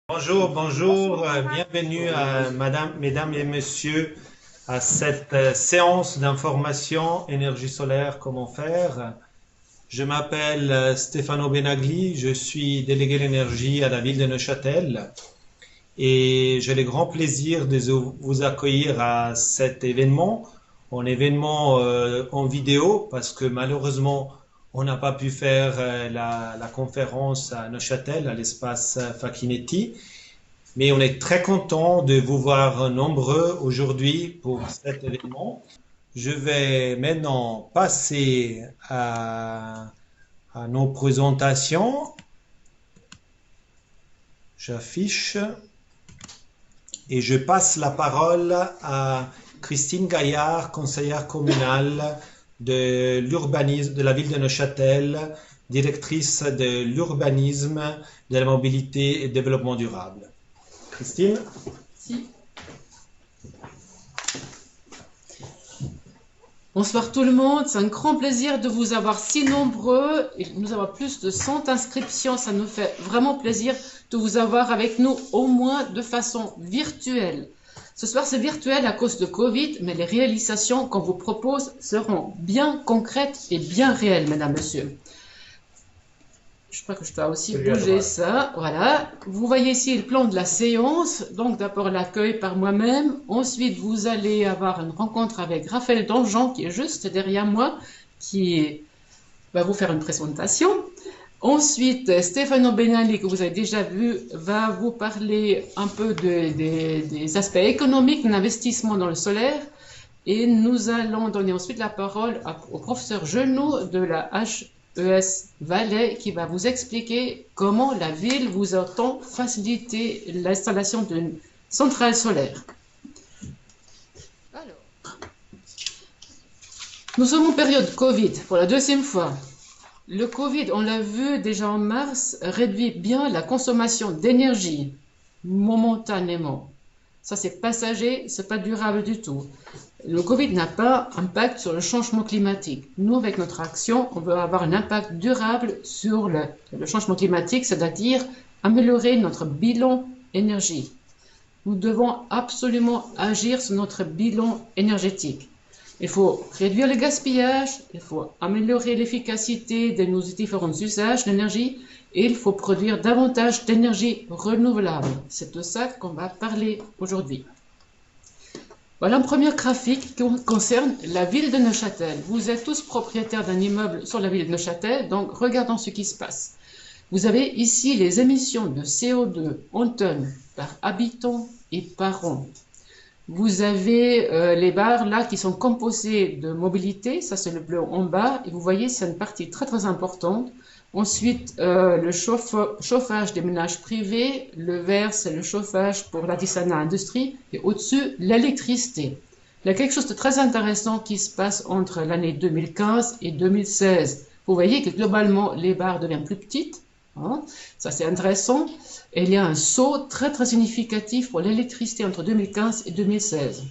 Bonjour, bonjour, bienvenue à mesdames et messieurs à cette séance d'information énergie solaire, comment faire. Je m'appelle Stefano Benagli, je suis délégué l'énergie à la ville de Neuchâtel et j'ai le grand plaisir de vous accueillir à cet événement, un événement en vidéo parce que malheureusement on n'a pas pu faire la conférence à Neuchâtel, à l'espace Facchinetti. Mais on est très content de vous voir nombreux aujourd'hui pour cet événement. Je vais maintenant passer à nos présentations. J'affiche et je passe la parole à Christine Gaillard, conseillère communale de l'urbanisme de la ville de Neuchâtel, directrice de l'urbanisme, de la mobilité et développement durable. Christine? Si. Bonsoir tout le monde, c'est un grand plaisir de vous avoir si nombreux et nous avons plus de 100 inscriptions, ça nous fait vraiment plaisir de vous avoir avec nous au moins de façon virtuelle. Ce soir c'est virtuel à cause de Covid, mais les réalisations qu'on vous propose seront bien concrètes et bien réelles, mesdames, messieurs. Je crois que je dois aussi bouger ça. Voilà. Vous voyez ici le plan de la séance. Donc d'abord l'accueil par moi-même. Ensuite, vous allez avoir une rencontre avec Raphaël Dangean qui est juste derrière moi, qui va vous faire une présentation. Ensuite, Stefano Benali, que vous avez déjà vu, va vous parler un peu des aspects économiques de l'investissement dans le solaire. Et nous allons donner ensuite la parole au professeur Genoux de la HES Valais qui va vous expliquer comment la ville vous entend faciliter l'installation d'une centrale solaire. Alors, nous sommes en période Covid pour la deuxième fois. Le Covid, on l'a vu déjà en mars, réduit bien la consommation d'énergie momentanément. Ça, c'est passager, c'est pas durable du tout. Le Covid n'a pas d'impact sur le changement climatique. Nous, avec notre action, on veut avoir un impact durable sur le changement climatique, c'est-à-dire améliorer notre bilan énergie. Nous devons absolument agir sur notre bilan énergétique. Il faut réduire le gaspillage, il faut améliorer l'efficacité de nos différents usages d'énergie et il faut produire davantage d'énergie renouvelable. C'est de ça qu'on va parler aujourd'hui. Voilà un premier graphique qui concerne la ville de Neuchâtel. Vous êtes tous propriétaires d'un immeuble sur la ville de Neuchâtel, donc regardons ce qui se passe. Vous avez ici les émissions de CO2 en tonnes par habitant et par an. Vous avez les barres là qui sont composées de mobilité, ça c'est le bleu en bas, et vous voyez c'est une partie très très importante. Ensuite, le chauffage des ménages privés, le vert c'est le chauffage pour l'artisanat industrie, et au-dessus l'électricité. Il y a quelque chose de très intéressant qui se passe entre l'année 2015 et 2016. Vous voyez que globalement les barres deviennent plus petites, hein, ça c'est intéressant. Et il y a un saut très très significatif pour l'électricité entre 2015 et 2016.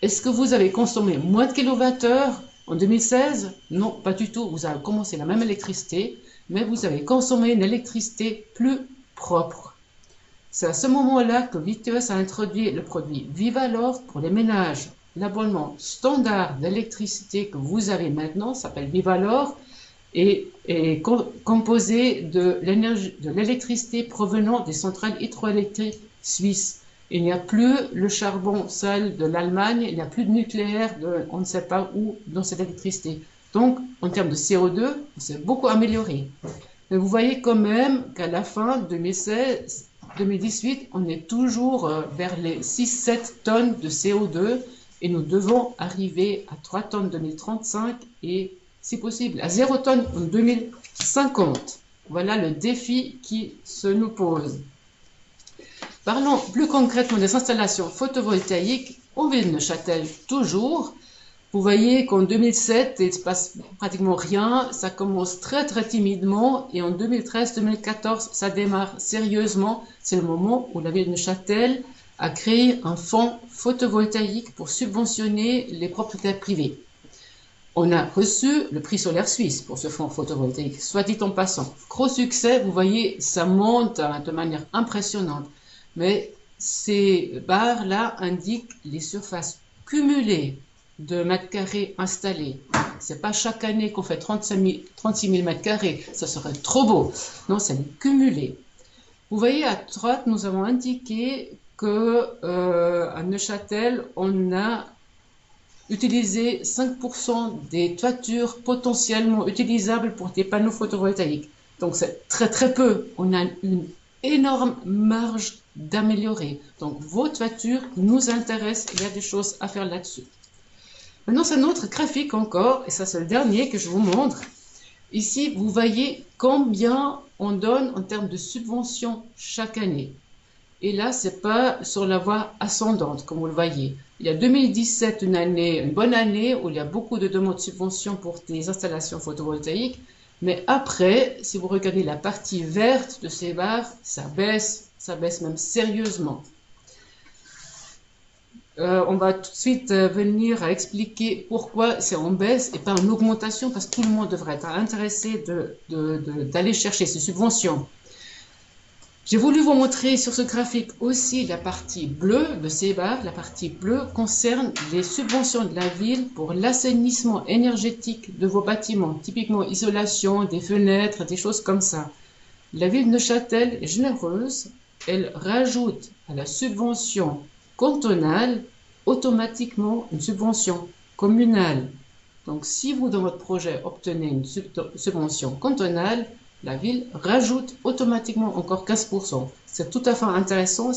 Est-ce que vous avez consommé moins de kilowattheures en 2016? Non, pas du tout. Vous avez commencé la même électricité, mais vous avez consommé une électricité plus propre. C'est à ce moment-là que Vitesse a introduit le produit Vivalor pour les ménages. L'abonnement standard d'électricité que vous avez maintenant s'appelle Vivalor et est composé de l'électricité provenant des centrales hydroélectriques suisses. Il n'y a plus le charbon sale de l'Allemagne, il n'y a plus de nucléaire de on ne sait pas où dans cette électricité. Donc, en termes de CO2, on s'est beaucoup amélioré. Mais vous voyez quand même qu'à la fin 2018, on est toujours vers les 6-7 tonnes de CO2 et nous devons arriver à 3 tonnes en 2035 et si possible, à 0 tonnes en 2050. Voilà le défi qui se nous pose. Parlons plus concrètement des installations photovoltaïques en ville de Neuchâtel, toujours. Vous voyez qu'en 2007, il ne se passe pratiquement rien, ça commence très très timidement et en 2013-2014, ça démarre sérieusement. C'est le moment où la ville de Neuchâtel a créé un fonds photovoltaïque pour subventionner les propriétaires privés. On a reçu le prix solaire suisse pour ce fonds photovoltaïque, soit dit en passant. Gros succès, vous voyez, ça monte de manière impressionnante. mais ces barres-là indiquent les surfaces cumulées de mètres carrés installés. C'est pas chaque année qu'on fait 36 000 mètres carrés, ça serait trop beau. Non, c'est cumulé. Vous voyez à droite, nous avons indiqué que à Neuchâtel, on a utilisé 5% des toitures potentiellement utilisables pour des panneaux photovoltaïques. Donc c'est très très peu. On a une énorme marge d'améliorer. Donc vos toitures nous intéressent, il y a des choses à faire là-dessus. Maintenant, c'est un autre graphique encore, et ça c'est le dernier que je vous montre. Ici, vous voyez combien on donne en termes de subventions chaque année. Et là, c'est pas sur la voie ascendante, comme vous le voyez. Il y a 2017, une bonne année, où il y a beaucoup de demandes de subventions pour des installations photovoltaïques. Mais après, si vous regardez la partie verte de ces barres, ça baisse même sérieusement. On va tout de suite venir à expliquer pourquoi c'est en baisse et pas en augmentation, parce que tout le monde devrait être intéressé d'aller chercher ces subventions. J'ai voulu vous montrer sur ce graphique aussi la partie bleue de ces barres. La partie bleue concerne les subventions de la ville pour l'assainissement énergétique de vos bâtiments, typiquement isolation, des fenêtres, des choses comme ça. La ville de Neuchâtel est généreuse, elle rajoute à la subvention cantonale automatiquement une subvention communale. Donc si vous dans votre projet obtenez une subvention cantonale, la ville rajoute automatiquement encore 15%. C'est tout à fait intéressant,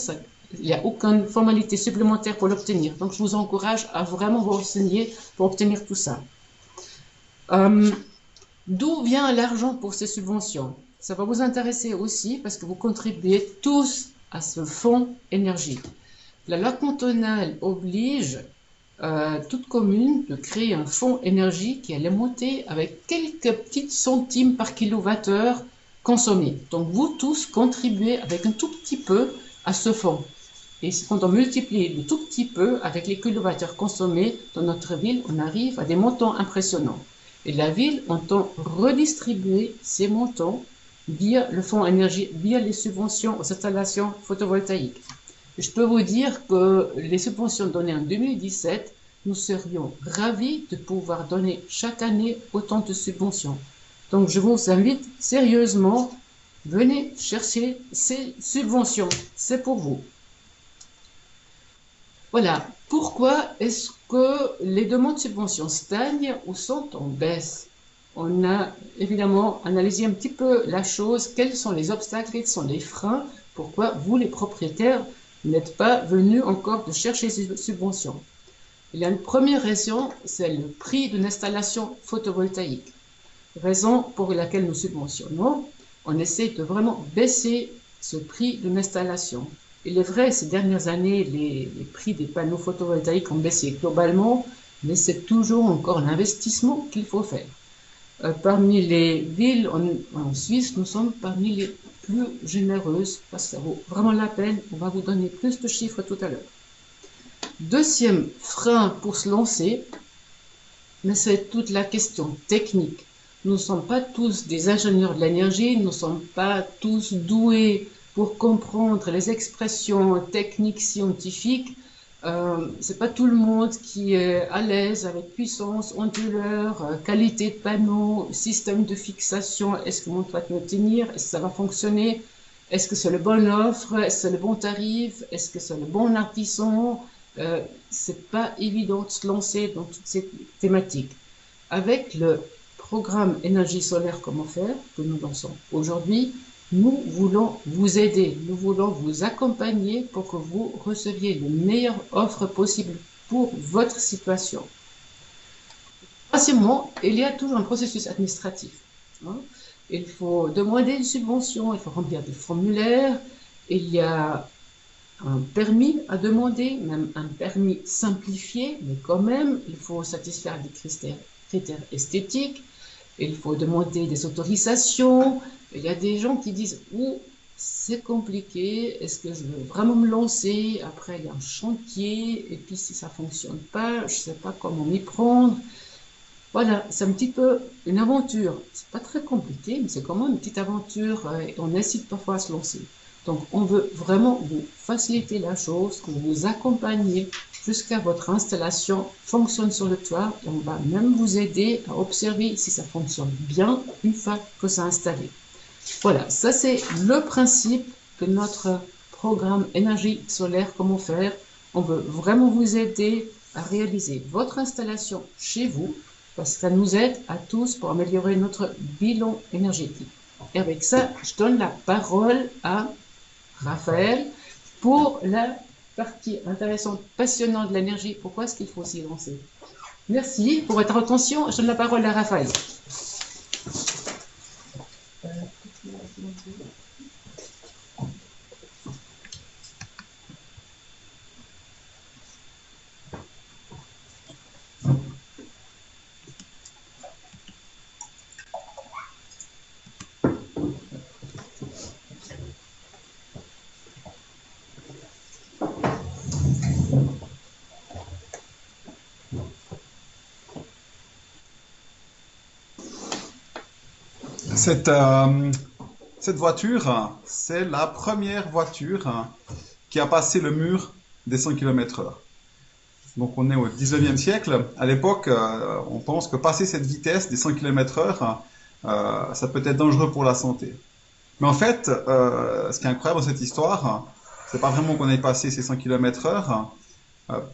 il n'y a aucune formalité supplémentaire pour l'obtenir. Donc je vous encourage à vraiment vous renseigner pour obtenir tout ça. D'où vient l'argent pour ces subventions? Ça va vous intéresser aussi parce que vous contribuez tous à ce fonds énergie. La loi cantonale oblige toute commune de créer un fonds énergie qui est alimenté avec quelques petites centimes par kilowattheure consommé. Donc vous tous contribuez avec un tout petit peu à ce fonds. Et quand on multiplie le tout petit peu avec les kilowattheures consommés dans notre ville, on arrive à des montants impressionnants. Et la ville entend redistribuer ces montants via le fonds énergie, via les subventions aux installations photovoltaïques. Je peux vous dire que les subventions données en 2017, nous serions ravis de pouvoir donner chaque année autant de subventions. Donc je vous invite sérieusement, venez chercher ces subventions, c'est pour vous. Voilà, pourquoi est-ce que les demandes de subventions stagnent ou sont en baisse? On a évidemment analysé un petit peu la chose, quels sont les obstacles, quels sont les freins, pourquoi vous les propriétaires n'êtes pas venus encore de chercher ces subventions. Il y a une première raison, c'est le prix d'une installation photovoltaïque. Raison pour laquelle nous subventionnons, on essaie de vraiment baisser ce prix d'une installation. Il est vrai, ces dernières années, les prix des panneaux photovoltaïques ont baissé globalement, mais c'est toujours encore l'investissement qu'il faut faire. Parmi les villes en Suisse, nous sommes parmi les plus généreuses, parce que ça vaut vraiment la peine. On va vous donner plus de chiffres tout à l'heure. Deuxième frein pour se lancer, mais c'est toute la question technique. Nous ne sommes pas tous des ingénieurs de l'énergie, nous ne sommes pas tous doués pour comprendre les expressions techniques scientifiques. C'est pas tout le monde qui est à l'aise avec puissance, onduleur, qualité de panneau, système de fixation. Est-ce que mon toit peut tenir? Est-ce que ça va fonctionner? Est-ce que c'est le bon offre? Est-ce que c'est le bon tarif? Est-ce que c'est le bon artisan? C'est pas évident de se lancer dans toutes ces thématiques. Avec le programme énergie solaire comment faire que nous lançons aujourd'hui, nous voulons vous aider, nous voulons vous accompagner pour que vous receviez les meilleures offres possibles pour votre situation. Troisièmement, il y a toujours un processus administratif. Il faut demander une subvention, il faut remplir des formulaires, il y a un permis à demander, même un permis simplifié, mais quand même, il faut satisfaire des critères esthétiques, il faut demander des autorisations. Il y a des gens qui disent « Oh, c'est compliqué, est-ce que je veux vraiment me lancer? Après, il y a un chantier, et puis si ça ne fonctionne pas, je ne sais pas comment m'y prendre. » Voilà, c'est un petit peu une aventure. C'est pas très compliqué, mais c'est quand même une petite aventure et on hésite parfois à se lancer. Donc, on veut vraiment vous faciliter la chose, vous accompagner jusqu'à votre installation fonctionne sur le toit et on va même vous aider à observer si ça fonctionne bien une fois que c'est installé. Voilà, ça c'est le principe de notre programme énergie solaire, comment faire. On veut vraiment vous aider à réaliser votre installation chez vous parce que ça nous aide à tous pour améliorer notre bilan énergétique. Et avec ça, je donne la parole à Raphaël pour la partie intéressante, passionnante de l'énergie. Pourquoi est-ce qu'il faut s'y lancer? Merci pour votre attention. Je donne la parole à Raphaël. Cette voiture, c'est la première voiture qui a passé le mur des 100 km/h. Donc on est au 19e siècle. À l'époque, on pense que passer cette vitesse des 100 km/h, ça peut être dangereux pour la santé. Mais en fait, ce qui est incroyable dans cette histoire, c'est pas vraiment qu'on ait passé ces 100 km/h.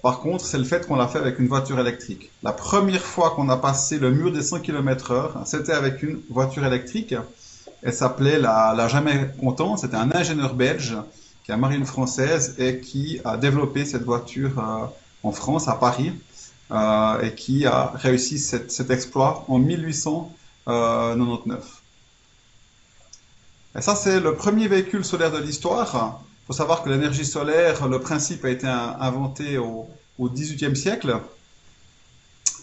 Par contre, c'est le fait qu'on l'a fait avec une voiture électrique. La première fois qu'on a passé le mur des 100 km/h, c'était avec une voiture électrique. Elle s'appelait la Jamais Content. C'était un ingénieur belge qui a marié une Française et qui a développé cette voiture en France, à Paris, et qui a réussi cet exploit en 1899. Et ça, c'est le premier véhicule solaire de l'histoire. Il faut savoir que l'énergie solaire, le principe a été inventé au XVIIIe siècle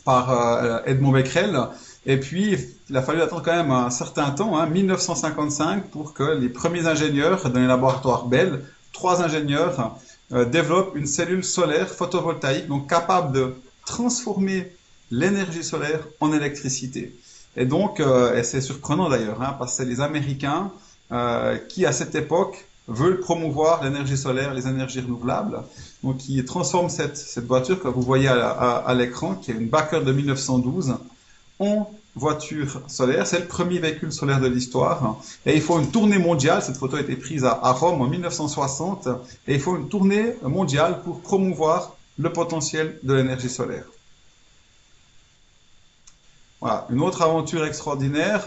par Edmond Becquerel. Et puis, il a fallu attendre quand même un certain temps, 1955, pour que les premiers ingénieurs dans les laboratoires Bell, 3 ingénieurs, développent une cellule solaire photovoltaïque, donc capable de transformer l'énergie solaire en électricité. Et donc, et c'est surprenant d'ailleurs, parce que c'est les Américains qui, à cette époque, veulent promouvoir l'énergie solaire, les énergies renouvelables. Donc, ils transforment cette voiture que vous voyez à l'écran, qui est une Backer de 1912, en voiture solaire. C'est le premier véhicule solaire de l'histoire. Et il faut une tournée mondiale. Cette photo a été prise à Rome en 1960. Et il faut une tournée mondiale pour promouvoir le potentiel de l'énergie solaire. Voilà. Une autre aventure extraordinaire,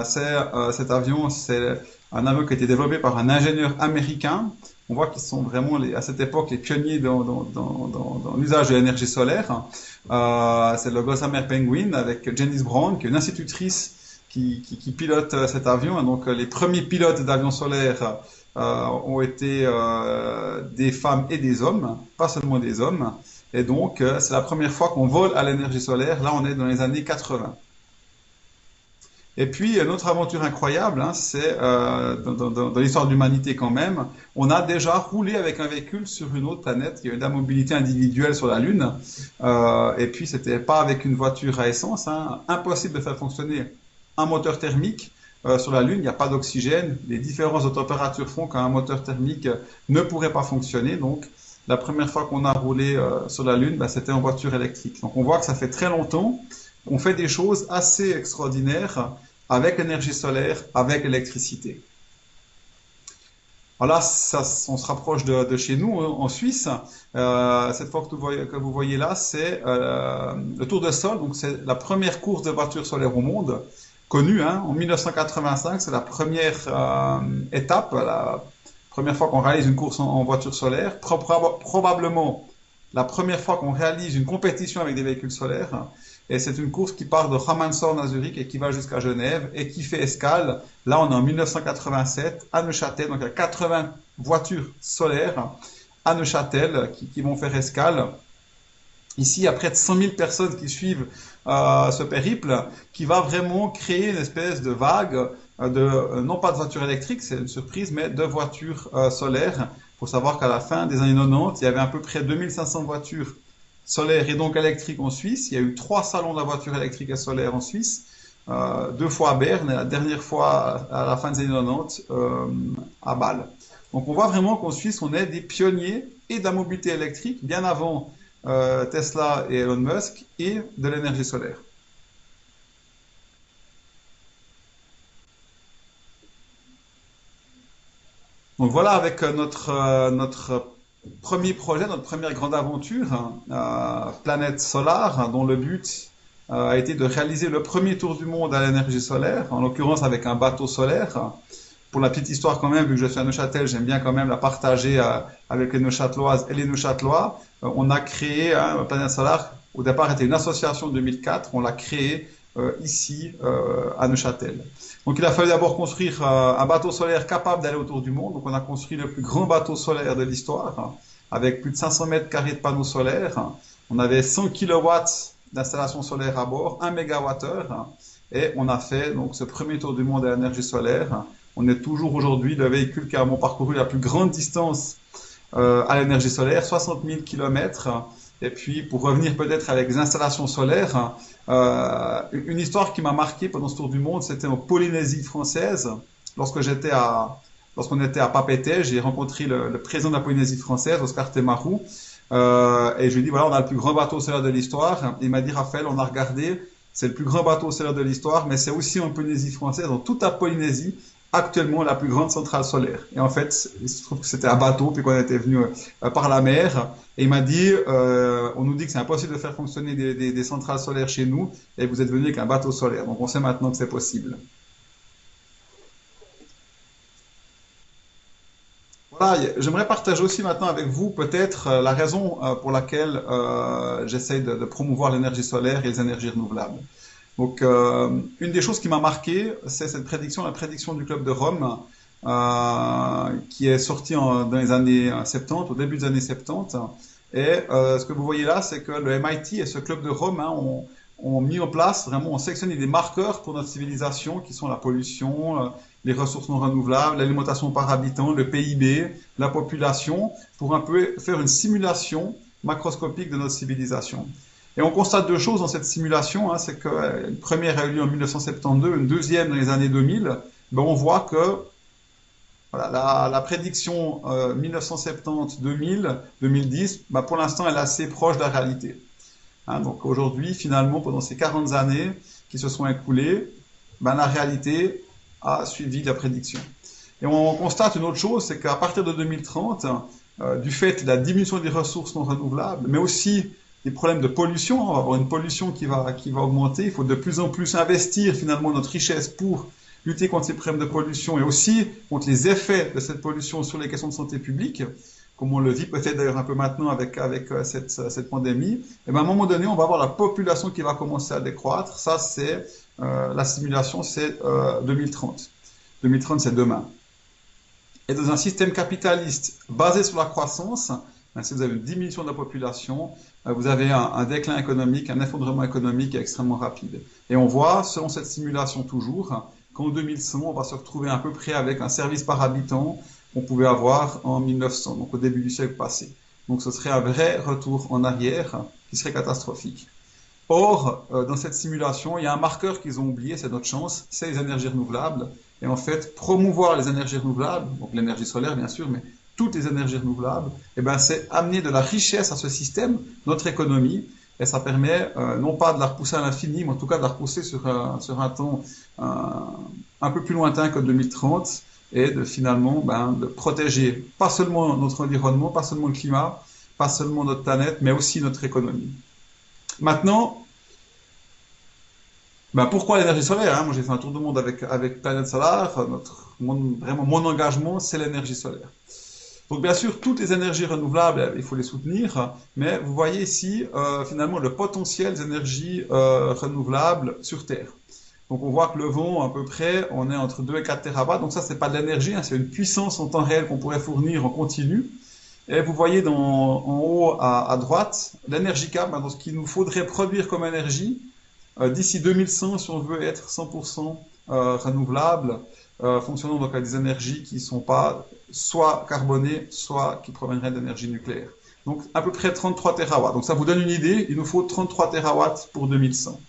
cet avion, c'est un avion qui a été développé par un ingénieur américain. On voit qu'ils sont vraiment, à cette époque, les pionniers dans l'usage de l'énergie solaire. C'est le Gossamer Penguin avec Janice Brown, qui est une institutrice qui pilote cet avion. Et donc, les premiers pilotes d'avions solaires ont été des femmes et des hommes, pas seulement des hommes. Et donc, c'est la première fois qu'on vole à l'énergie solaire. Là, on est dans les années 80. Et puis, une autre aventure incroyable, c'est dans l'histoire de l'humanité quand même, on a déjà roulé avec un véhicule sur une autre planète, qui a eu de la mobilité individuelle sur la Lune. Et puis, c'était pas avec une voiture à essence, impossible de faire fonctionner un moteur thermique. Sur la Lune, il n'y a pas d'oxygène. Les différences de température font qu'un moteur thermique ne pourrait pas fonctionner. Donc, la première fois qu'on a roulé sur la Lune, c'était en voiture électrique. Donc, on voit que ça fait très longtemps qu'on fait des choses assez extraordinaires avec l'énergie solaire, avec l'électricité. Voilà, ça, on se rapproche de chez nous, en Suisse. Cette fois que vous voyez là, c'est le Tour de Sol. Donc, c'est la première course de voiture solaire au monde, connue. En 1985, c'est la première étape, la première fois qu'on réalise une course en voiture solaire. Probablement la première fois qu'on réalise une compétition avec des véhicules solaires. Et c'est une course qui part de Ramanshorn à Zurich et qui va jusqu'à Genève et qui fait escale. Là, on est en 1987 à Neuchâtel. Donc, il y a 80 voitures solaires à Neuchâtel qui vont faire escale. Ici, il y a près de 100 000 personnes qui suivent ce périple qui va vraiment créer une espèce de vague non pas de voitures électriques, c'est une surprise, mais de voitures solaires. Il faut savoir qu'à la fin des années 90, il y avait à peu près 2500 voitures solaires et donc électriques en Suisse. Il y a eu 3 salons de la voiture électrique et solaire en Suisse. 2 fois à Berne et la dernière fois à la fin des années 90 à Bâle. Donc on voit vraiment qu'en Suisse, on est des pionniers et de la mobilité électrique, bien avant Tesla et Elon Musk, et de l'énergie solaire. Donc voilà avec notre premier projet, notre première grande aventure, Planète Solar, dont le but a été de réaliser le premier tour du monde à l'énergie solaire, en l'occurrence avec un bateau solaire. Pour la petite histoire quand même, vu que je suis à Neuchâtel, j'aime bien quand même la partager avec les Neuchâteloises et les Neuchâtelois. On a créé Planète Solar, au départ était une association en 2004, on l'a créée ici à Neuchâtel. Donc il a fallu d'abord construire un bateau solaire capable d'aller autour du monde. Donc on a construit le plus grand bateau solaire de l'histoire, avec plus de 500 mètres carrés de panneaux solaires. On avait 100 kilowatts d'installation solaire à bord, 1 mégawattheure, et on a fait donc ce premier tour du monde à l'énergie solaire. On est toujours aujourd'hui le véhicule qui a parcouru la plus grande distance à l'énergie solaire, 60 000 kilomètres. Et puis, pour revenir peut-être avec les installations solaires, une histoire qui m'a marqué pendant ce tour du monde, c'était en Polynésie française. Lorsqu'on était à Papeete, j'ai rencontré le président de la Polynésie française, Oscar Temaru, et je lui ai dit, voilà, on a le plus grand bateau solaire de l'histoire. Il m'a dit, Raphaël, on a regardé, c'est le plus grand bateau solaire de l'histoire, mais c'est aussi en Polynésie française, dans toute la Polynésie, actuellement la plus grande centrale solaire. Et en fait, il se trouve que c'était un bateau, puis qu'on était venu par la mer. Et il m'a dit, on nous dit que c'est impossible de faire fonctionner des centrales solaires chez nous, et vous êtes venu avec un bateau solaire. Donc on sait maintenant que c'est possible. Voilà, j'aimerais partager aussi maintenant avec vous peut-être la raison pour laquelle j'essaye de promouvoir l'énergie solaire et les énergies renouvelables. Donc, une des choses qui m'a marqué, c'est cette prédiction, la prédiction du Club de Rome, qui est sortie dans les années 70, au début des années 70. Et ce que vous voyez là, c'est que le MIT et ce Club de Rome ont mis en place, vraiment, ont sélectionné des marqueurs pour notre civilisation, qui sont la pollution, les ressources non renouvelables, l'alimentation par habitant, le PIB, la population, pour un peu faire une simulation macroscopique de notre civilisation. Et on constate deux choses dans cette simulation, c'est qu'une première a eu lieu en 1972, une deuxième dans les années 2000. Ben on voit que voilà, la prédiction 1970, 2000, 2010, ben pour l'instant, elle est assez proche de la réalité. Donc aujourd'hui, finalement, pendant ces 40 années qui se sont écoulées, ben la réalité a suivi la prédiction. Et on constate une autre chose, c'est qu'à partir de 2030, du fait de la diminution des ressources non renouvelables, mais aussi des problèmes de pollution, on va avoir une pollution qui va augmenter, il faut de plus en plus investir finalement notre richesse pour lutter contre ces problèmes de pollution et aussi contre les effets de cette pollution sur les questions de santé publique, comme on le vit peut-être d'ailleurs un peu maintenant avec cette pandémie. Et bien à un moment donné, on va avoir la population qui va commencer à décroître. Ça, c'est la simulation, c'est 2030. 2030, c'est demain. Et dans un système capitaliste basé sur la croissance, si vous avez une diminution de la population, vous avez un déclin économique, un effondrement économique extrêmement rapide. Et on voit, selon cette simulation toujours, qu'en 2100, on va se retrouver à peu près avec un service par habitant qu'on pouvait avoir en 1900, donc au début du siècle passé. Donc ce serait un vrai retour en arrière qui serait catastrophique. Or, dans cette simulation, il y a un marqueur qu'ils ont oublié, c'est notre chance, c'est les énergies renouvelables. Et en fait, promouvoir les énergies renouvelables, donc l'énergie solaire bien sûr, mais toutes les énergies renouvelables, et ben c'est amener de la richesse à ce système, notre économie, et ça permet non pas de la repousser à l'infini, mais en tout cas de la repousser sur un temps un peu plus lointain que 2030, et de finalement de protéger pas seulement notre environnement, pas seulement le climat, pas seulement notre planète, mais aussi notre économie. Maintenant, pourquoi l'énergie solaire, Moi j'ai fait un tour du monde avec Planète Solar, vraiment mon engagement c'est l'énergie solaire. Donc bien sûr, toutes les énergies renouvelables, il faut les soutenir, mais vous voyez ici finalement le potentiel des énergies renouvelables sur Terre. Donc on voit que le vent, à peu près, on est entre 2 et 4 terawatts, donc ça c'est pas de l'énergie, c'est une puissance en temps réel qu'on pourrait fournir en continu. Et vous voyez en haut à droite, l'énergie cap, donc ce qu'il nous faudrait produire comme énergie d'ici 2100 si on veut être 100% renouvelable, fonctionnant donc avec des énergies qui ne sont pas soit carbonées, soit qui proviendraient d'énergie nucléaire. Donc à peu près 33 terawatts. Donc ça vous donne une idée, il nous faut 33 terawatts pour 2100.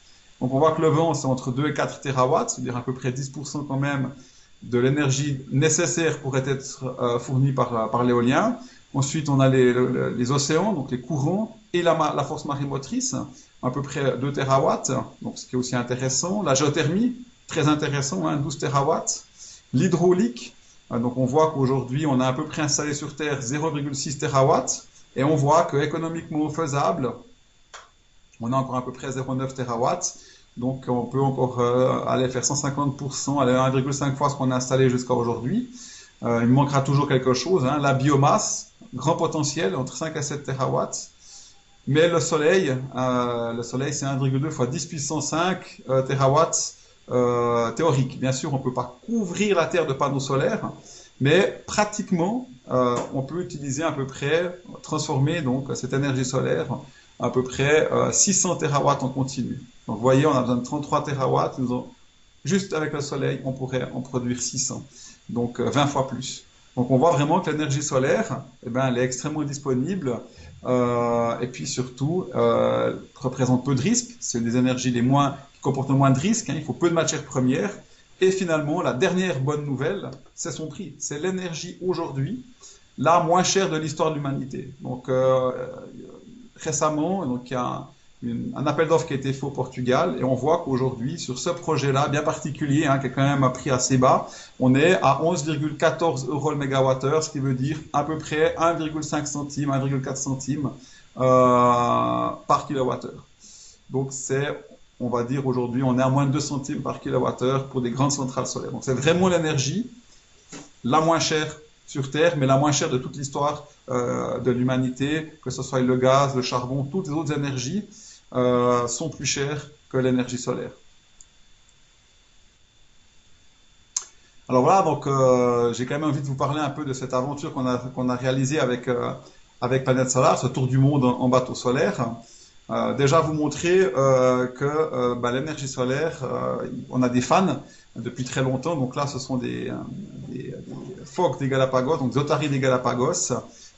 Donc on voit que le vent, c'est entre 2 et 4 terawatts, c'est-à-dire à peu près 10% quand même de l'énergie nécessaire pourrait être fournie par l'éolien. Ensuite, on a les océans, donc les courants, et la force marémotrice, à peu près 2 terawatts, donc ce qui est aussi intéressant. La géothermie, très intéressant, 12 terawatts. L'hydraulique, donc on voit qu'aujourd'hui, on a à peu près installé sur Terre 0,6 terawatts, et on voit que économiquement faisable, on a encore à peu près 0,9 terawatts. Donc on peut encore aller faire 150%, aller 1,5 fois ce qu'on a installé jusqu'à aujourd'hui. Il manquera toujours quelque chose, la biomasse, grand potentiel, entre 5 et 7 terawatts. Mais le soleil c'est 1,2 fois 10 puissance 5 terawatts théorique. Bien sûr, on ne peut pas couvrir la Terre de panneaux solaires, mais pratiquement, on peut utiliser à peu près, transformer donc cette énergie solaire à peu près 600 terawatts en continu. Donc vous voyez, on a besoin de 33 terawatts. Juste avec le soleil, on pourrait en produire 600. Donc 20 fois plus. Donc on voit vraiment que l'énergie solaire, elle est extrêmement disponible. Et puis surtout, représente peu de risques. C'est des énergies qui comportent moins de risques. Il faut peu de matières premières. Et finalement, la dernière bonne nouvelle, c'est son prix. C'est l'énergie aujourd'hui la moins chère de l'histoire de l'humanité. Donc récemment, donc il y a un appel d'offres qui a été fait au Portugal et on voit qu'aujourd'hui, sur ce projet-là, bien particulier, qui est quand même un prix assez bas, on est à 11,14 € le mégawattheure, ce qui veut dire à peu près 1,5 centime, 1,4 centime par kilowattheure. Donc on va dire aujourd'hui, on est à moins de 2 centimes par kilowattheure pour des grandes centrales solaires. Donc c'est vraiment l'énergie la moins chère sur Terre, mais la moins chère de toute l'histoire de l'humanité, que ce soit le gaz, le charbon, toutes les autres énergies sont plus chères que l'énergie solaire. Alors voilà, donc j'ai quand même envie de vous parler un peu de cette aventure qu'on a réalisée avec Planète Solar, ce tour du monde en bateau solaire. Déjà vous montrer que l'énergie solaire, on a des fans depuis très longtemps. Donc là, ce sont des phoques des Galapagos, donc des otaries des Galapagos,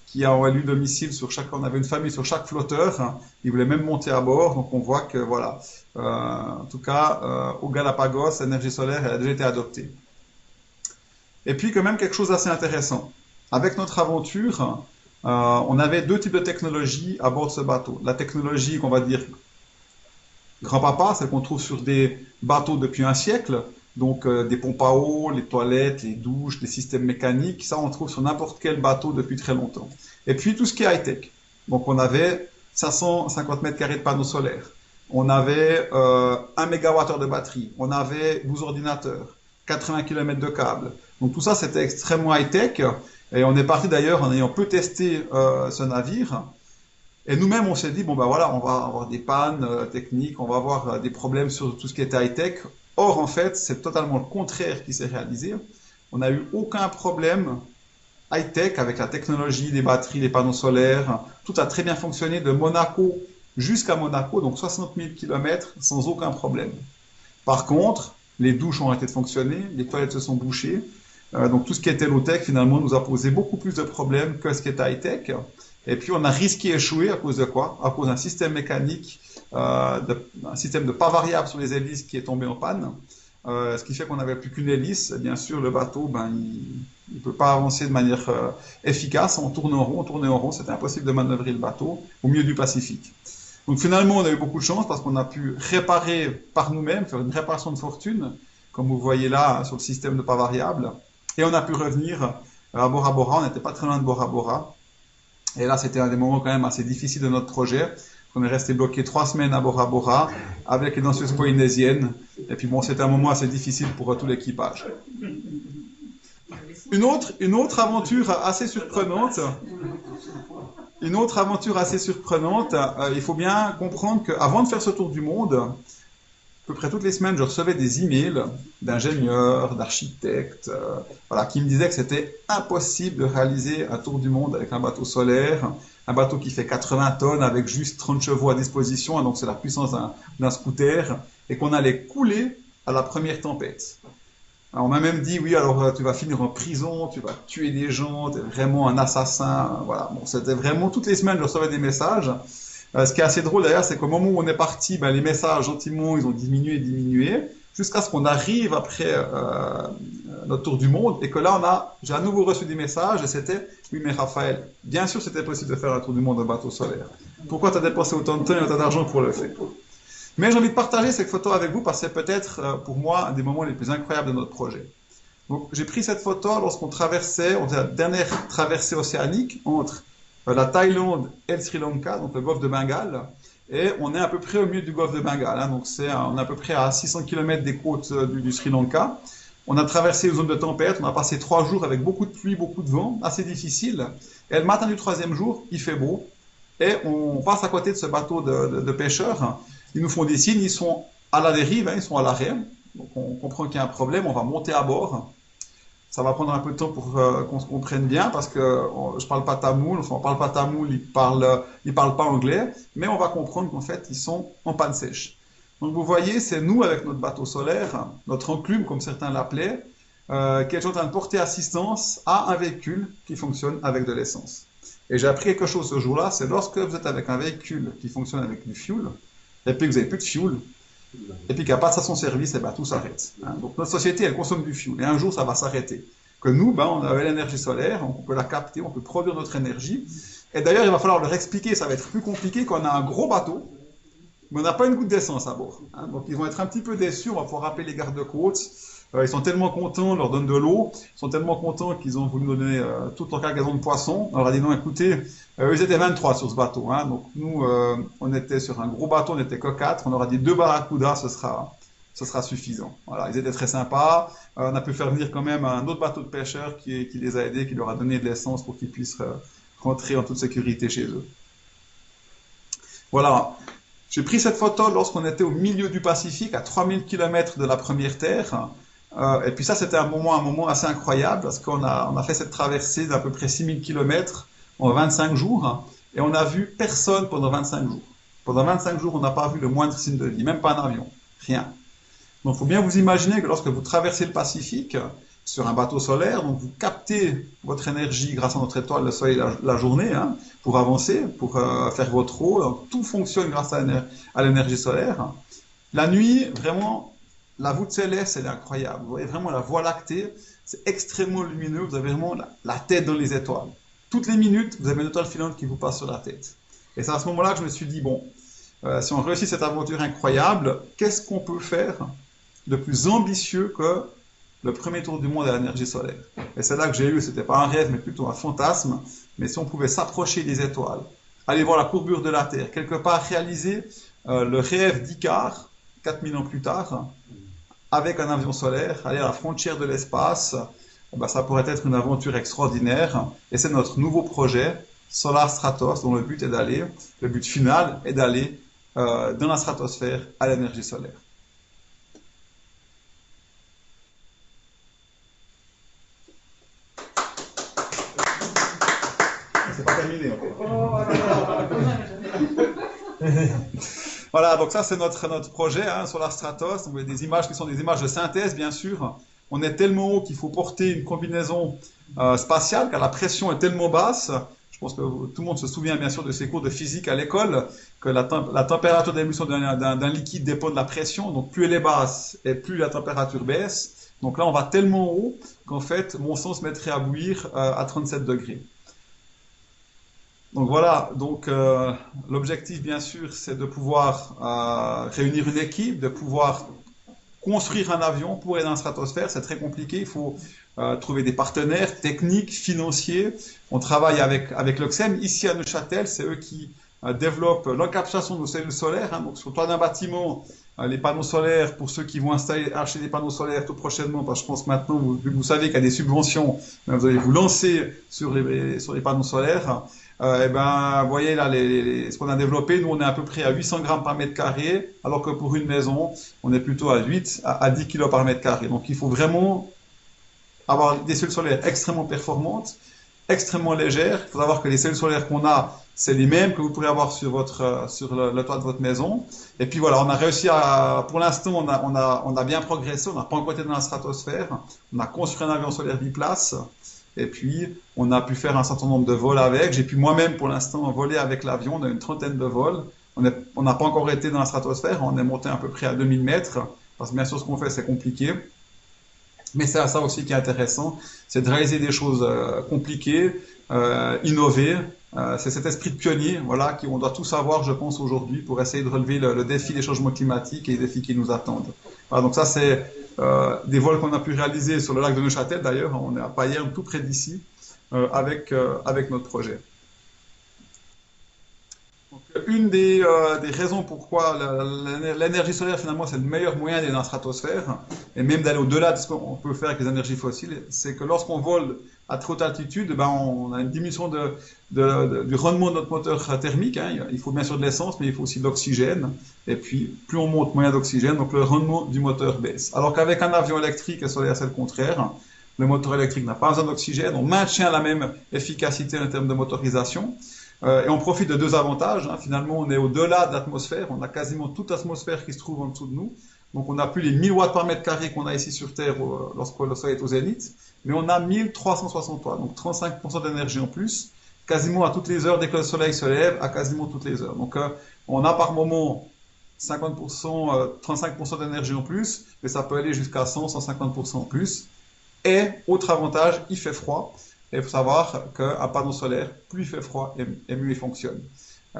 qui ont élu domicile sur chaque. On avait une famille sur chaque flotteur. Ils voulaient même monter à bord. Donc on voit que voilà, en tout cas, aux Galapagos, l'énergie solaire elle a déjà été adoptée. Et puis quand même quelque chose d'assez intéressant. Avec notre aventure, on avait deux types de technologies à bord de ce bateau. La technologie qu'on va dire grand-papa, celle qu'on trouve sur des bateaux depuis un siècle, donc des pompes à eau, les toilettes, les douches, les systèmes mécaniques, ça on trouve sur n'importe quel bateau depuis très longtemps. Et puis tout ce qui est high-tech. Donc on avait 550 mètres carrés de panneaux solaires, on avait 1 mégawattheure de batterie, on avait 12 ordinateurs, 80 km de câbles. Donc tout ça c'était extrêmement high-tech. Et on est parti d'ailleurs en ayant peu testé ce navire. Et nous-mêmes, on s'est dit, bon ben voilà, on va avoir des pannes techniques, on va avoir des problèmes sur tout ce qui était high-tech. Or, en fait, c'est totalement le contraire qui s'est réalisé. On n'a eu aucun problème high-tech avec la technologie, des batteries, les panneaux solaires. Tout a très bien fonctionné de Monaco jusqu'à Monaco, donc 60 000 km sans aucun problème. Par contre, les douches ont arrêté de fonctionner, les toilettes se sont bouchées. Donc tout ce qui était low-tech finalement nous a posé beaucoup plus de problèmes que ce qui était high-tech. Et puis on a risqué d'échouer à cause de quoi? À cause d'un système mécanique, un système de pas variable sur les hélices qui est tombé en panne. Ce qui fait qu'on n'avait plus qu'une hélice. Et bien sûr le bateau, il ne peut pas avancer de manière efficace. On tournait en rond, c'était impossible de manœuvrer le bateau au milieu du Pacifique. Donc finalement on a eu beaucoup de chance parce qu'on a pu réparer par nous-mêmes, faire une réparation de fortune, comme vous voyez là sur le système de pas variable. Et on a pu revenir à Bora Bora, on n'était pas très loin de Bora Bora. Et là, c'était un des moments quand même assez difficiles de notre projet. On est resté bloqué 3 semaines à Bora Bora avec les danseuses polynésiennes. Et puis bon, c'était un moment assez difficile pour tout l'équipage. Une autre aventure assez surprenante. Il faut bien comprendre qu'avant de faire ce tour du monde, à peu près toutes les semaines, je recevais des emails d'ingénieurs, d'architectes, qui me disaient que c'était impossible de réaliser un tour du monde avec un bateau solaire, un bateau qui fait 80 tonnes avec juste 30 chevaux à disposition, donc c'est la puissance d'un scooter, et qu'on allait couler à la première tempête. Alors, on m'a même dit, oui, alors tu vas finir en prison, tu vas tuer des gens, tu es vraiment un assassin. Voilà, bon, c'était vraiment toutes les semaines, je recevais des messages. Ce qui est assez drôle d'ailleurs, c'est qu'au moment où on est parti, ben, les messages gentiment, ils ont diminué, jusqu'à ce qu'on arrive après notre tour du monde, et que là, j'ai à nouveau reçu des messages, et c'était, oui mais Raphaël, bien sûr c'était possible de faire un tour du monde en bateau solaire. Pourquoi tu as dépensé autant de temps et autant d'argent pour le faire? Mais j'ai envie de partager cette photo avec vous, parce que c'est peut-être pour moi un des moments les plus incroyables de notre projet. Donc j'ai pris cette photo lorsqu'on faisait la dernière traversée océanique entre la Thaïlande et le Sri Lanka, donc le golfe de Bengale, et on est à peu près au milieu du golfe de Bengale, hein, donc on est à peu près à 600 km des côtes du Sri Lanka. On a traversé une zone de tempête, on a passé 3 jours avec beaucoup de pluie, beaucoup de vent, assez difficile. Et le matin du 3e jour, il fait beau, et on passe à côté de ce bateau de pêcheurs. Ils nous font des signes, ils sont à la dérive, hein, ils sont à l'arrêt. Donc on comprend qu'il y a un problème, on va monter à bord. Ça va prendre un peu de temps pour qu'on se comprenne bien, parce que je parle pas tamoul, enfin on parle pas tamoul, ils parlent pas anglais, mais on va comprendre qu'en fait ils sont en panne sèche. Donc vous voyez, c'est nous avec notre bateau solaire, notre enclume comme certains l'appelaient, qui est en train de porter assistance à un véhicule qui fonctionne avec de l'essence. Et j'ai appris quelque chose ce jour-là, c'est lorsque vous êtes avec un véhicule qui fonctionne avec du fuel, et puis que vous n'avez plus de fuel, et puis qu'il n'y a pas de station-service, et ben tout s'arrête. Hein. Donc notre société, elle consomme du fuel, et un jour ça va s'arrêter. Que nous, ben, on avait l'énergie solaire, on peut la capter, on peut produire notre énergie. Et d'ailleurs, il va falloir leur expliquer, ça va être plus compliqué quand on a un gros bateau, mais on n'a pas une goutte d'essence à bord. Hein. Donc ils vont être un petit peu déçus, on va pouvoir appeler les gardes-côtes. Ils sont tellement contents, on leur donne de l'eau, ils sont tellement contents qu'ils ont voulu nous donner toute leur cargaison de poissons. On leur a dit non, écoutez, ils étaient 23 sur ce bateau. Hein. Donc nous, on était sur un gros bateau, on n'était que 4. On leur a dit 2 barracudas, ce sera suffisant. Voilà, ils étaient très sympas. On a pu faire venir quand même un autre bateau de pêcheurs qui les a aidés, qui leur a donné de l'essence pour qu'ils puissent rentrer en toute sécurité chez eux. Voilà. J'ai pris cette photo lorsqu'on était au milieu du Pacifique, à 3000 km de la première Terre. Et puis ça, c'était un moment assez incroyable, parce qu'on a fait cette traversée d'à peu près 6000 km en 25 jours, et on n'a vu personne pendant 25 jours. Pendant 25 jours, on n'a pas vu le moindre signe de vie, même pas un avion, rien. Donc il faut bien vous imaginer que lorsque vous traversez le Pacifique sur un bateau solaire, donc vous captez votre énergie grâce à notre étoile, le soleil, la journée, hein, pour avancer, pour faire votre eau. Donc, tout fonctionne grâce à l'énergie solaire. La nuit, vraiment, la voûte céleste, elle est incroyable. Vous voyez vraiment la Voie lactée, c'est extrêmement lumineux. Vous avez vraiment la tête dans les étoiles. Toutes les minutes, vous avez une étoile filante qui vous passe sur la tête. Et c'est à ce moment-là que je me suis dit, bon, si on réussit cette aventure incroyable, qu'est-ce qu'on peut faire de plus ambitieux que le premier tour du monde à l'énergie solaire? Et c'est là que j'ai eu, c'était pas un rêve, mais plutôt un fantasme. Mais si on pouvait s'approcher des étoiles, aller voir la courbure de la Terre, quelque part réaliser le rêve d'Icare, 4000 ans plus tard, avec un avion solaire, aller à la frontière de l'espace, ben, ça pourrait être une aventure extraordinaire. Et c'est notre nouveau projet, Solar Stratos, dont le but final est d'aller dans la stratosphère à l'énergie solaire. C'est pas terminé encore. Voilà, donc ça c'est notre projet, hein, Solar Stratos. Vous voyez des images qui sont des images de synthèse, bien sûr. On est tellement haut qu'il faut porter une combinaison spatiale, car la pression est tellement basse. Je pense que tout le monde se souvient bien sûr de ces cours de physique à l'école, que la température d'émission d'un liquide dépend de la pression. Donc plus elle est basse et plus la température baisse. Donc là on va tellement haut qu'en fait mon sang se mettrait à bouillir à 37 degrés. Donc voilà, donc l'objectif bien sûr c'est de pouvoir réunir une équipe, de pouvoir construire un avion pour aller dans la stratosphère. C'est très compliqué, il faut trouver des partenaires techniques, financiers. On travaille avec l'Oxem, ici à Neuchâtel, c'est eux qui développent l'encapsulation de nos cellules solaires. Hein. Donc sur le toit d'un bâtiment, les panneaux solaires, pour ceux qui vont acheter des panneaux solaires tout prochainement, parce que je pense maintenant, vous savez qu'il y a des subventions, vous allez vous lancer sur les panneaux solaires. Et ben, vous voyez là, ce qu'on a développé, nous on est à peu près à 800 grammes par mètre carré, alors que pour une maison, on est plutôt à 8 à 10 kg par mètre carré. Donc il faut vraiment avoir des cellules solaires extrêmement performantes, extrêmement légères. Il faut savoir que les cellules solaires qu'on a, c'est les mêmes que vous pourrez avoir sur le toit de votre maison. Et puis voilà, on a réussi pour l'instant, on a bien progressé, on n'a pas encore été dans la stratosphère. On a construit un avion solaire biplace. Et puis, on a pu faire un certain nombre de vols avec. J'ai pu moi-même, pour l'instant, voler avec l'avion. On a une trentaine de vols. On n'a pas encore été dans la stratosphère. On est monté à peu près à 2000 mètres. Parce que bien sûr, ce qu'on fait, c'est compliqué. Mais c'est à ça aussi qui est intéressant. C'est de réaliser des choses compliquées, innover. C'est cet esprit de pionnier, voilà, qu'on doit tous avoir, je pense, aujourd'hui, pour essayer de relever le défi des changements climatiques et les défis qui nous attendent. Voilà, donc ça, c'est des vols qu'on a pu réaliser sur le lac de Neuchâtel, d'ailleurs. On est à Payerne, tout près d'ici, avec notre projet. Donc, une des raisons pourquoi l'énergie solaire, finalement, c'est le meilleur moyen d'aller dans la stratosphère, et même d'aller au-delà de ce qu'on peut faire avec les énergies fossiles, c'est que lorsqu'on vole à très haute altitude, ben, on a une diminution du rendement de notre moteur thermique. Hein. Il faut bien sûr de l'essence, mais il faut aussi de l'oxygène. Et puis, plus on monte, moins d'oxygène, donc le rendement du moteur baisse. Alors qu'avec un avion électrique et solaire, c'est le contraire. Le moteur électrique n'a pas besoin d'oxygène, on maintient la même efficacité en termes de motorisation. Et on profite de deux avantages. Hein. Finalement, on est au-delà de l'atmosphère. On a quasiment toute l'atmosphère qui se trouve en dessous de nous. Donc, on n'a plus les 1000 watts par mètre carré qu'on a ici sur Terre lorsque le Soleil est au zénith. Mais on a 1360 watts. Donc, 35% d'énergie en plus. Quasiment à toutes les heures dès que le Soleil se lève, à quasiment toutes les heures. Donc, on a par moment 50%, 35% d'énergie en plus. Mais ça peut aller jusqu'à 100, 150% en plus. Et, autre avantage, il fait froid. Et il faut savoir qu'un panneau solaire, plus il fait froid et mieux il fonctionne.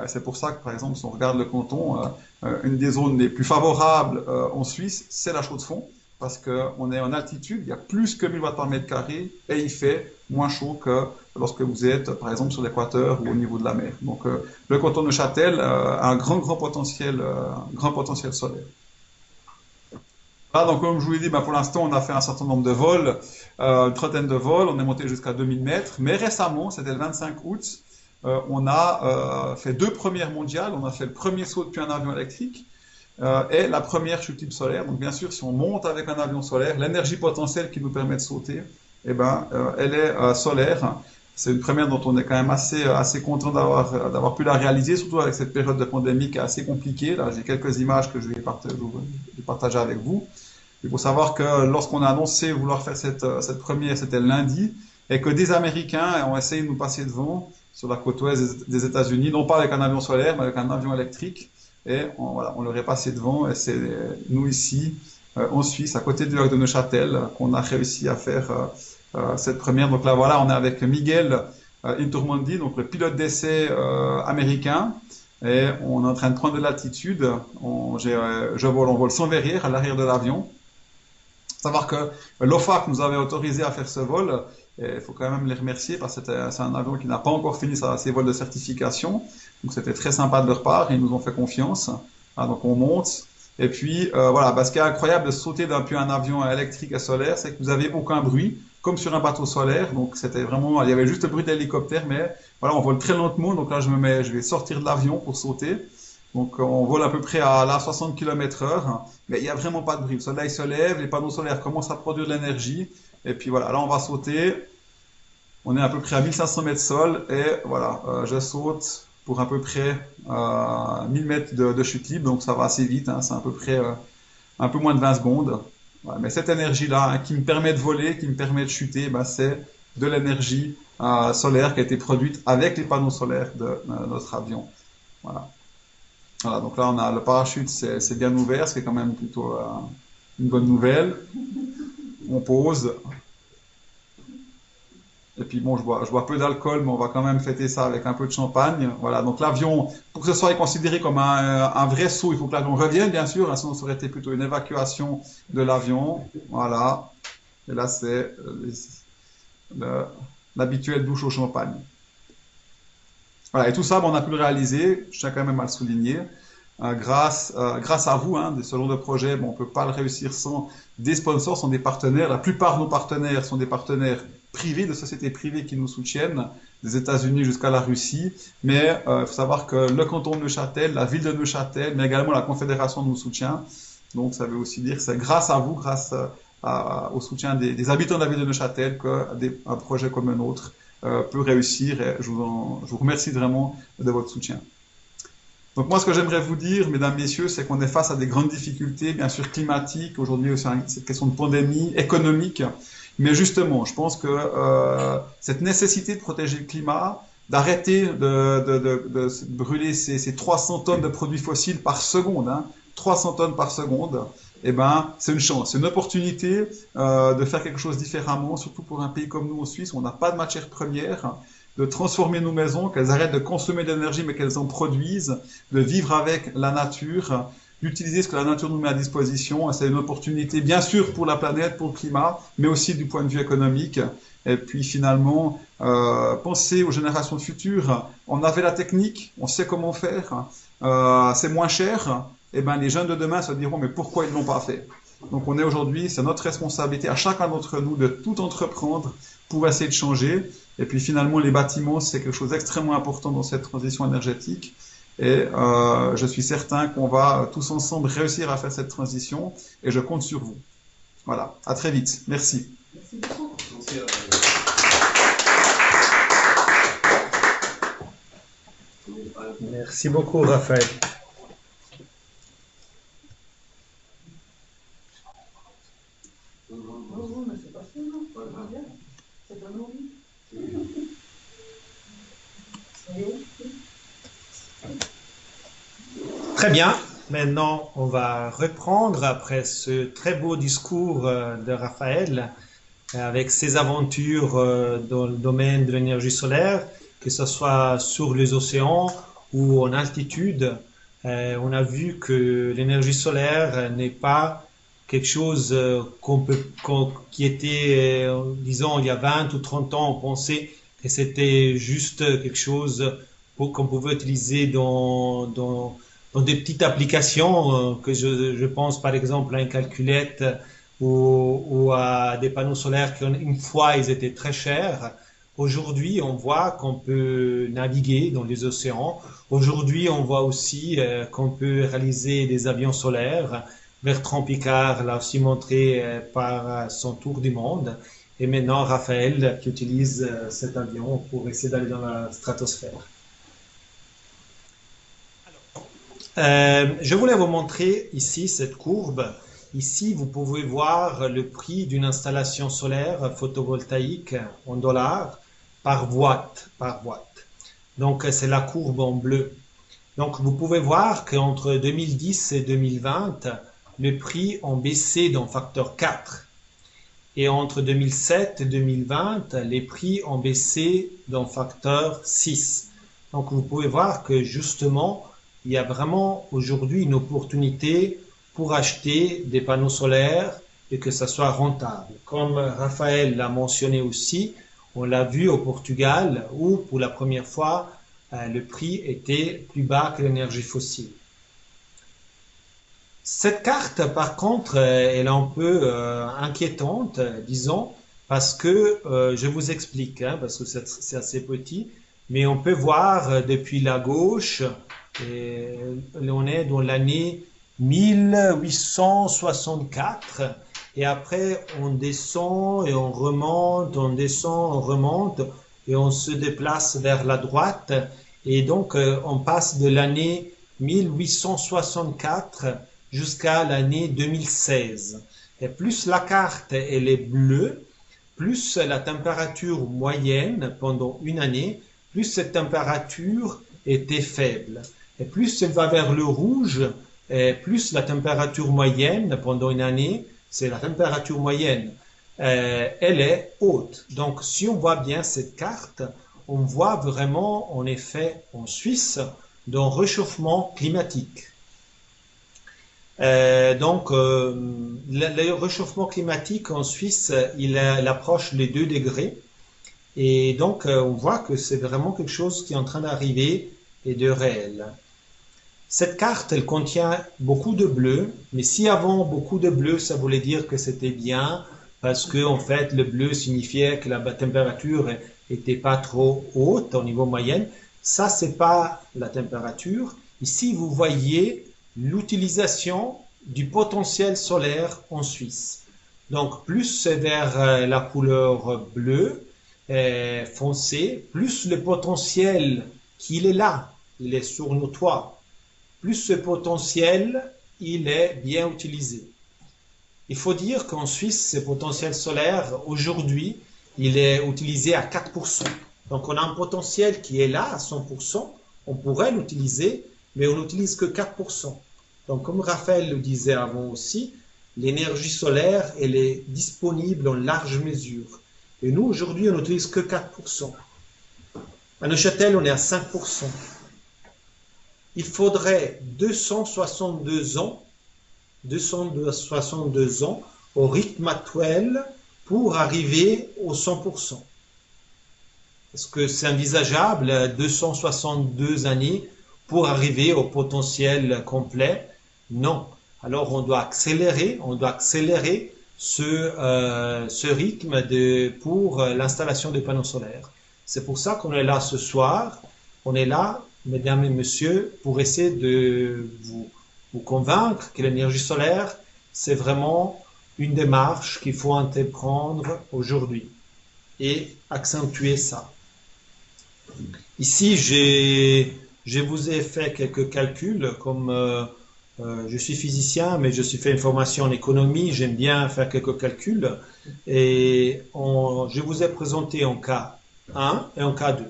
C'est pour ça que, par exemple, si on regarde le canton, une des zones les plus favorables en Suisse, c'est la Chaux-de-Fonds, parce qu'on est en altitude, il y a plus que 1000 watts par mètre carré, et il fait moins chaud que lorsque vous êtes, par exemple, sur l'équateur ou au niveau de la mer. Donc, le canton de Neuchâtel a un grand potentiel solaire. Voilà, donc comme je vous l'ai dit, ben, pour l'instant, on a fait un certain nombre de vols, une trentaine de vols, on est monté jusqu'à 2000 mètres, mais récemment, c'était le 25 août, on a fait 2 premières mondiales, on a fait le premier saut depuis un avion électrique et la première chute libre solaire. Donc bien sûr, si on monte avec un avion solaire, l'énergie potentielle qui nous permet de sauter, eh ben, elle est solaire. C'est une première dont on est quand même assez content d'avoir pu la réaliser, surtout avec cette période de pandémie qui est assez compliquée. Là, j'ai quelques images que je vais partager avec vous. Il faut savoir que lorsqu'on a annoncé vouloir faire cette première, c'était le lundi, et que des Américains ont essayé de nous passer devant sur la côte ouest des États-Unis, non pas avec un avion solaire, mais avec un avion électrique. Et on leur est passé devant, et c'est nous ici, en Suisse, à côté du lac de Neuchâtel, qu'on a réussi à faire cette première. Donc là, voilà, on est avec Miguel Inturmondi, donc le pilote d'essai américain, et on est en train de prendre de l'altitude. On vole sans verrière à l'arrière de l'avion. Savoir que l'OFAC nous avait autorisé à faire ce vol, et il faut quand même les remercier parce que c'est un avion qui n'a pas encore fini ses vols de certification. Donc c'était très sympa de leur part, ils nous ont fait confiance. Ah, donc on monte. Et puis voilà, ce qui est incroyable de sauter depuis un avion électrique et solaire, c'est que vous n'avez aucun bruit, comme sur un bateau solaire. Donc c'était vraiment, il y avait juste le bruit de l'hélicoptère, mais voilà, on vole très lentement. Donc là, je vais sortir de l'avion pour sauter. Donc on vole à peu près à 60 km/h, mais il n'y a vraiment pas de bruit. Le soleil se lève, les panneaux solaires commencent à produire de l'énergie, et puis voilà, là on va sauter. On est à peu près à 1500 mètres sol, et voilà, je saute pour à peu près 1000 mètres de chute libre, donc ça va assez vite, hein, c'est à peu près un peu moins de 20 secondes. Voilà, mais cette énergie-là, hein, qui me permet de voler, qui me permet de chuter, ben, c'est de l'énergie solaire qui a été produite avec les panneaux solaires de notre avion. Voilà. Voilà, donc là on a le parachute, c'est bien ouvert, ce qui est quand même plutôt une bonne nouvelle. On pose. Et puis bon, je bois peu d'alcool, mais on va quand même fêter ça avec un peu de champagne. Voilà, donc l'avion, pour que ce soit considéré comme un vrai saut, il faut que l'avion revienne, bien sûr, hein, sinon ça aurait été plutôt une évacuation de l'avion. Voilà. Et là, c'est l'habituelle douche au champagne. Voilà, et tout ça, on a pu le réaliser, je tiens quand même à le souligner, grâce à vous, hein, ce genre de projet, on ne peut pas le réussir sans des sponsors, sans des partenaires. La plupart de nos partenaires sont des partenaires privés, de sociétés privées qui nous soutiennent, des États-Unis jusqu'à la Russie. Mais il faut savoir que le canton de Neuchâtel, la ville de Neuchâtel, mais également la Confédération nous soutient. Donc ça veut aussi dire que c'est grâce à vous, grâce au soutien des habitants de la ville de Neuchâtel, qu'un projet comme le nôtre peut réussir, et je vous remercie vraiment de votre soutien. Donc moi, ce que j'aimerais vous dire, mesdames, messieurs, c'est qu'on est face à des grandes difficultés, bien sûr climatiques, aujourd'hui aussi cette question de pandémie, économique, Mais justement, je pense que cette nécessité de protéger le climat, d'arrêter de brûler ces 300 tonnes de produits fossiles par seconde, hein, 300 tonnes par seconde, eh ben, c'est une chance, c'est une opportunité de faire quelque chose différemment, surtout pour un pays comme nous en Suisse où on n'a pas de matières premières, de transformer nos maisons, qu'elles arrêtent de consommer de l'énergie mais qu'elles en produisent, de vivre avec la nature, d'utiliser ce que la nature nous met à disposition. C'est une opportunité, bien sûr, pour la planète, pour le climat, mais aussi du point de vue économique. Et puis finalement, penser aux générations futures. On avait la technique, on sait comment faire, c'est moins cher. Et ben les jeunes de demain se diront mais pourquoi ils l'ont pas fait? Donc on est aujourd'hui, c'est notre responsabilité à chacun d'entre nous de tout entreprendre pour essayer de changer. Et puis finalement les bâtiments c'est quelque chose d'extrêmement important dans cette transition énergétique. Et je suis certain qu'on va tous ensemble réussir à faire cette transition. Et je compte sur vous. Voilà, à très vite. Merci. Merci beaucoup. Merci beaucoup, Raphaël. Très bien. Maintenant, on va reprendre après ce très beau discours de Raphaël avec ses aventures dans le domaine de l'énergie solaire, que ce soit sur les océans ou en altitude. On a vu que l'énergie solaire n'est pas quelque chose qui était, disons, il y a 20 ou 30 ans, on pensait que c'était juste quelque chose qu'on pouvait utiliser dans des petites applications, que je pense par exemple à une calculette ou à des panneaux solaires qui, une fois, ils étaient très chers. Aujourd'hui, on voit qu'on peut naviguer dans les océans. Aujourd'hui, on voit aussi qu'on peut réaliser des avions solaires. Bertrand Piccard l'a aussi montré par son tour du monde. Et maintenant, Raphaël qui utilise cet avion pour essayer d'aller dans la stratosphère. Je voulais vous montrer ici cette courbe. Ici, vous pouvez voir le prix d'une installation solaire photovoltaïque en dollars par watt. Donc, c'est la courbe en bleu. Donc, vous pouvez voir qu'entre 2010 et 2020, les prix ont baissé d'un facteur 4. Et entre 2007 et 2020, les prix ont baissé d'un facteur 6. Donc, vous pouvez voir que justement, il y a vraiment aujourd'hui une opportunité pour acheter des panneaux solaires et que ça soit rentable. Comme Raphaël l'a mentionné aussi, on l'a vu au Portugal où pour la première fois le prix était plus bas que l'énergie fossile. Cette carte par contre elle est un peu inquiétante disons parce que je vous explique parce que c'est assez petit mais on peut voir depuis la gauche et on est dans l'année 1864 et après on descend et on remonte, on descend, on remonte et on se déplace vers la droite et donc on passe de l'année 1864 jusqu'à l'année 2016. Et plus la carte elle est bleue, plus la température moyenne pendant une année, plus cette température était faible. Et plus elle va vers le rouge, et plus la température moyenne pendant une année, c'est la température moyenne, elle est haute. Donc si on voit bien cette carte, on voit vraiment en effet en Suisse d'un réchauffement climatique. Le réchauffement climatique en Suisse, il approche les 2 degrés. Et donc, on voit que c'est vraiment quelque chose qui est en train d'arriver et de réel. Cette carte, elle contient beaucoup de bleu, mais si avant beaucoup de bleu, ça voulait dire que c'était bien, parce que en fait, le bleu signifiait que la température était pas trop haute au niveau moyen. Ça, c'est pas la température. Ici, vous voyez l'utilisation du potentiel solaire en Suisse. Donc, plus c'est vers la couleur bleue, foncé, plus le potentiel qu'il est là, il est sur nos toits, plus ce potentiel il est bien utilisé. Il faut dire qu'en Suisse, ce potentiel solaire, aujourd'hui, il est utilisé à 4%. Donc on a un potentiel qui est là à 100%, on pourrait l'utiliser, mais on n'utilise que 4%. Donc comme Raphaël le disait avant aussi, l'énergie solaire, elle est disponible en large mesure. Et nous, aujourd'hui, on n'utilise que 4%. À Neuchâtel, on est à 5%. Il faudrait 262 ans au rythme actuel pour arriver aux 100%. Est-ce que c'est envisageable, 262 années pour arriver au potentiel complet? Non. Alors on doit accélérer ce rythme pour l'installation des panneaux solaires. C'est pour ça qu'on est là ce soir. On est là, mesdames et messieurs, pour essayer de vous convaincre que l'énergie solaire, c'est vraiment une démarche qu'il faut entreprendre aujourd'hui et accentuer ça. Ici, je vous ai fait quelques calculs, comme je suis physicien, mais je suis fait une formation en économie, j'aime bien faire quelques calculs, et je vous ai présenté en cas 1 et en cas 2.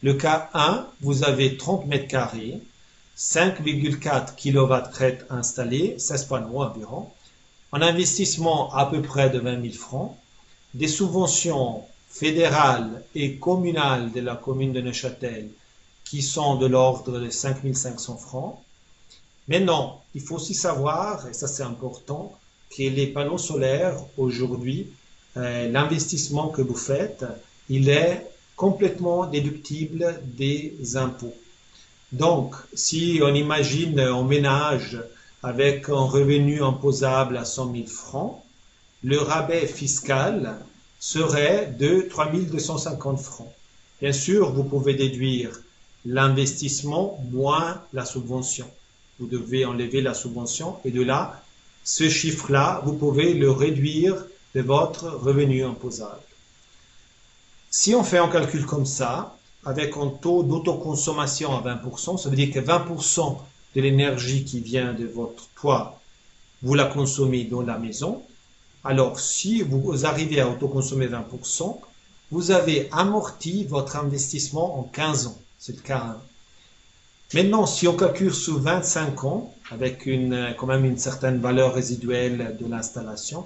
Le cas 1, vous avez 30 mètres carrés, 5,4 kW installés, 16 panneaux environ, un investissement à peu près de 20 000 francs, des subventions fédérales et communales de la commune de Neuchâtel qui sont de l'ordre de 5 500 francs. Maintenant, il faut aussi savoir, et ça c'est important, que les panneaux solaires aujourd'hui, l'investissement que vous faites, il est complètement déductible des impôts. Donc, si on imagine un ménage avec un revenu imposable à 100 000 francs, le rabais fiscal serait de 3 250 francs. Bien sûr, vous pouvez déduire l'investissement moins la subvention. Vous devez enlever la subvention et de là, ce chiffre-là, vous pouvez le réduire de votre revenu imposable. Si on fait un calcul comme ça, avec un taux d'autoconsommation à 20%, ça veut dire que 20% de l'énergie qui vient de votre toit, vous la consommez dans la maison. Alors, si vous arrivez à autoconsommer 20%, vous avez amorti votre investissement en 15 ans. C'est le cas 1. Maintenant, si on calcule sur 25 ans, avec quand même une certaine valeur résiduelle de l'installation,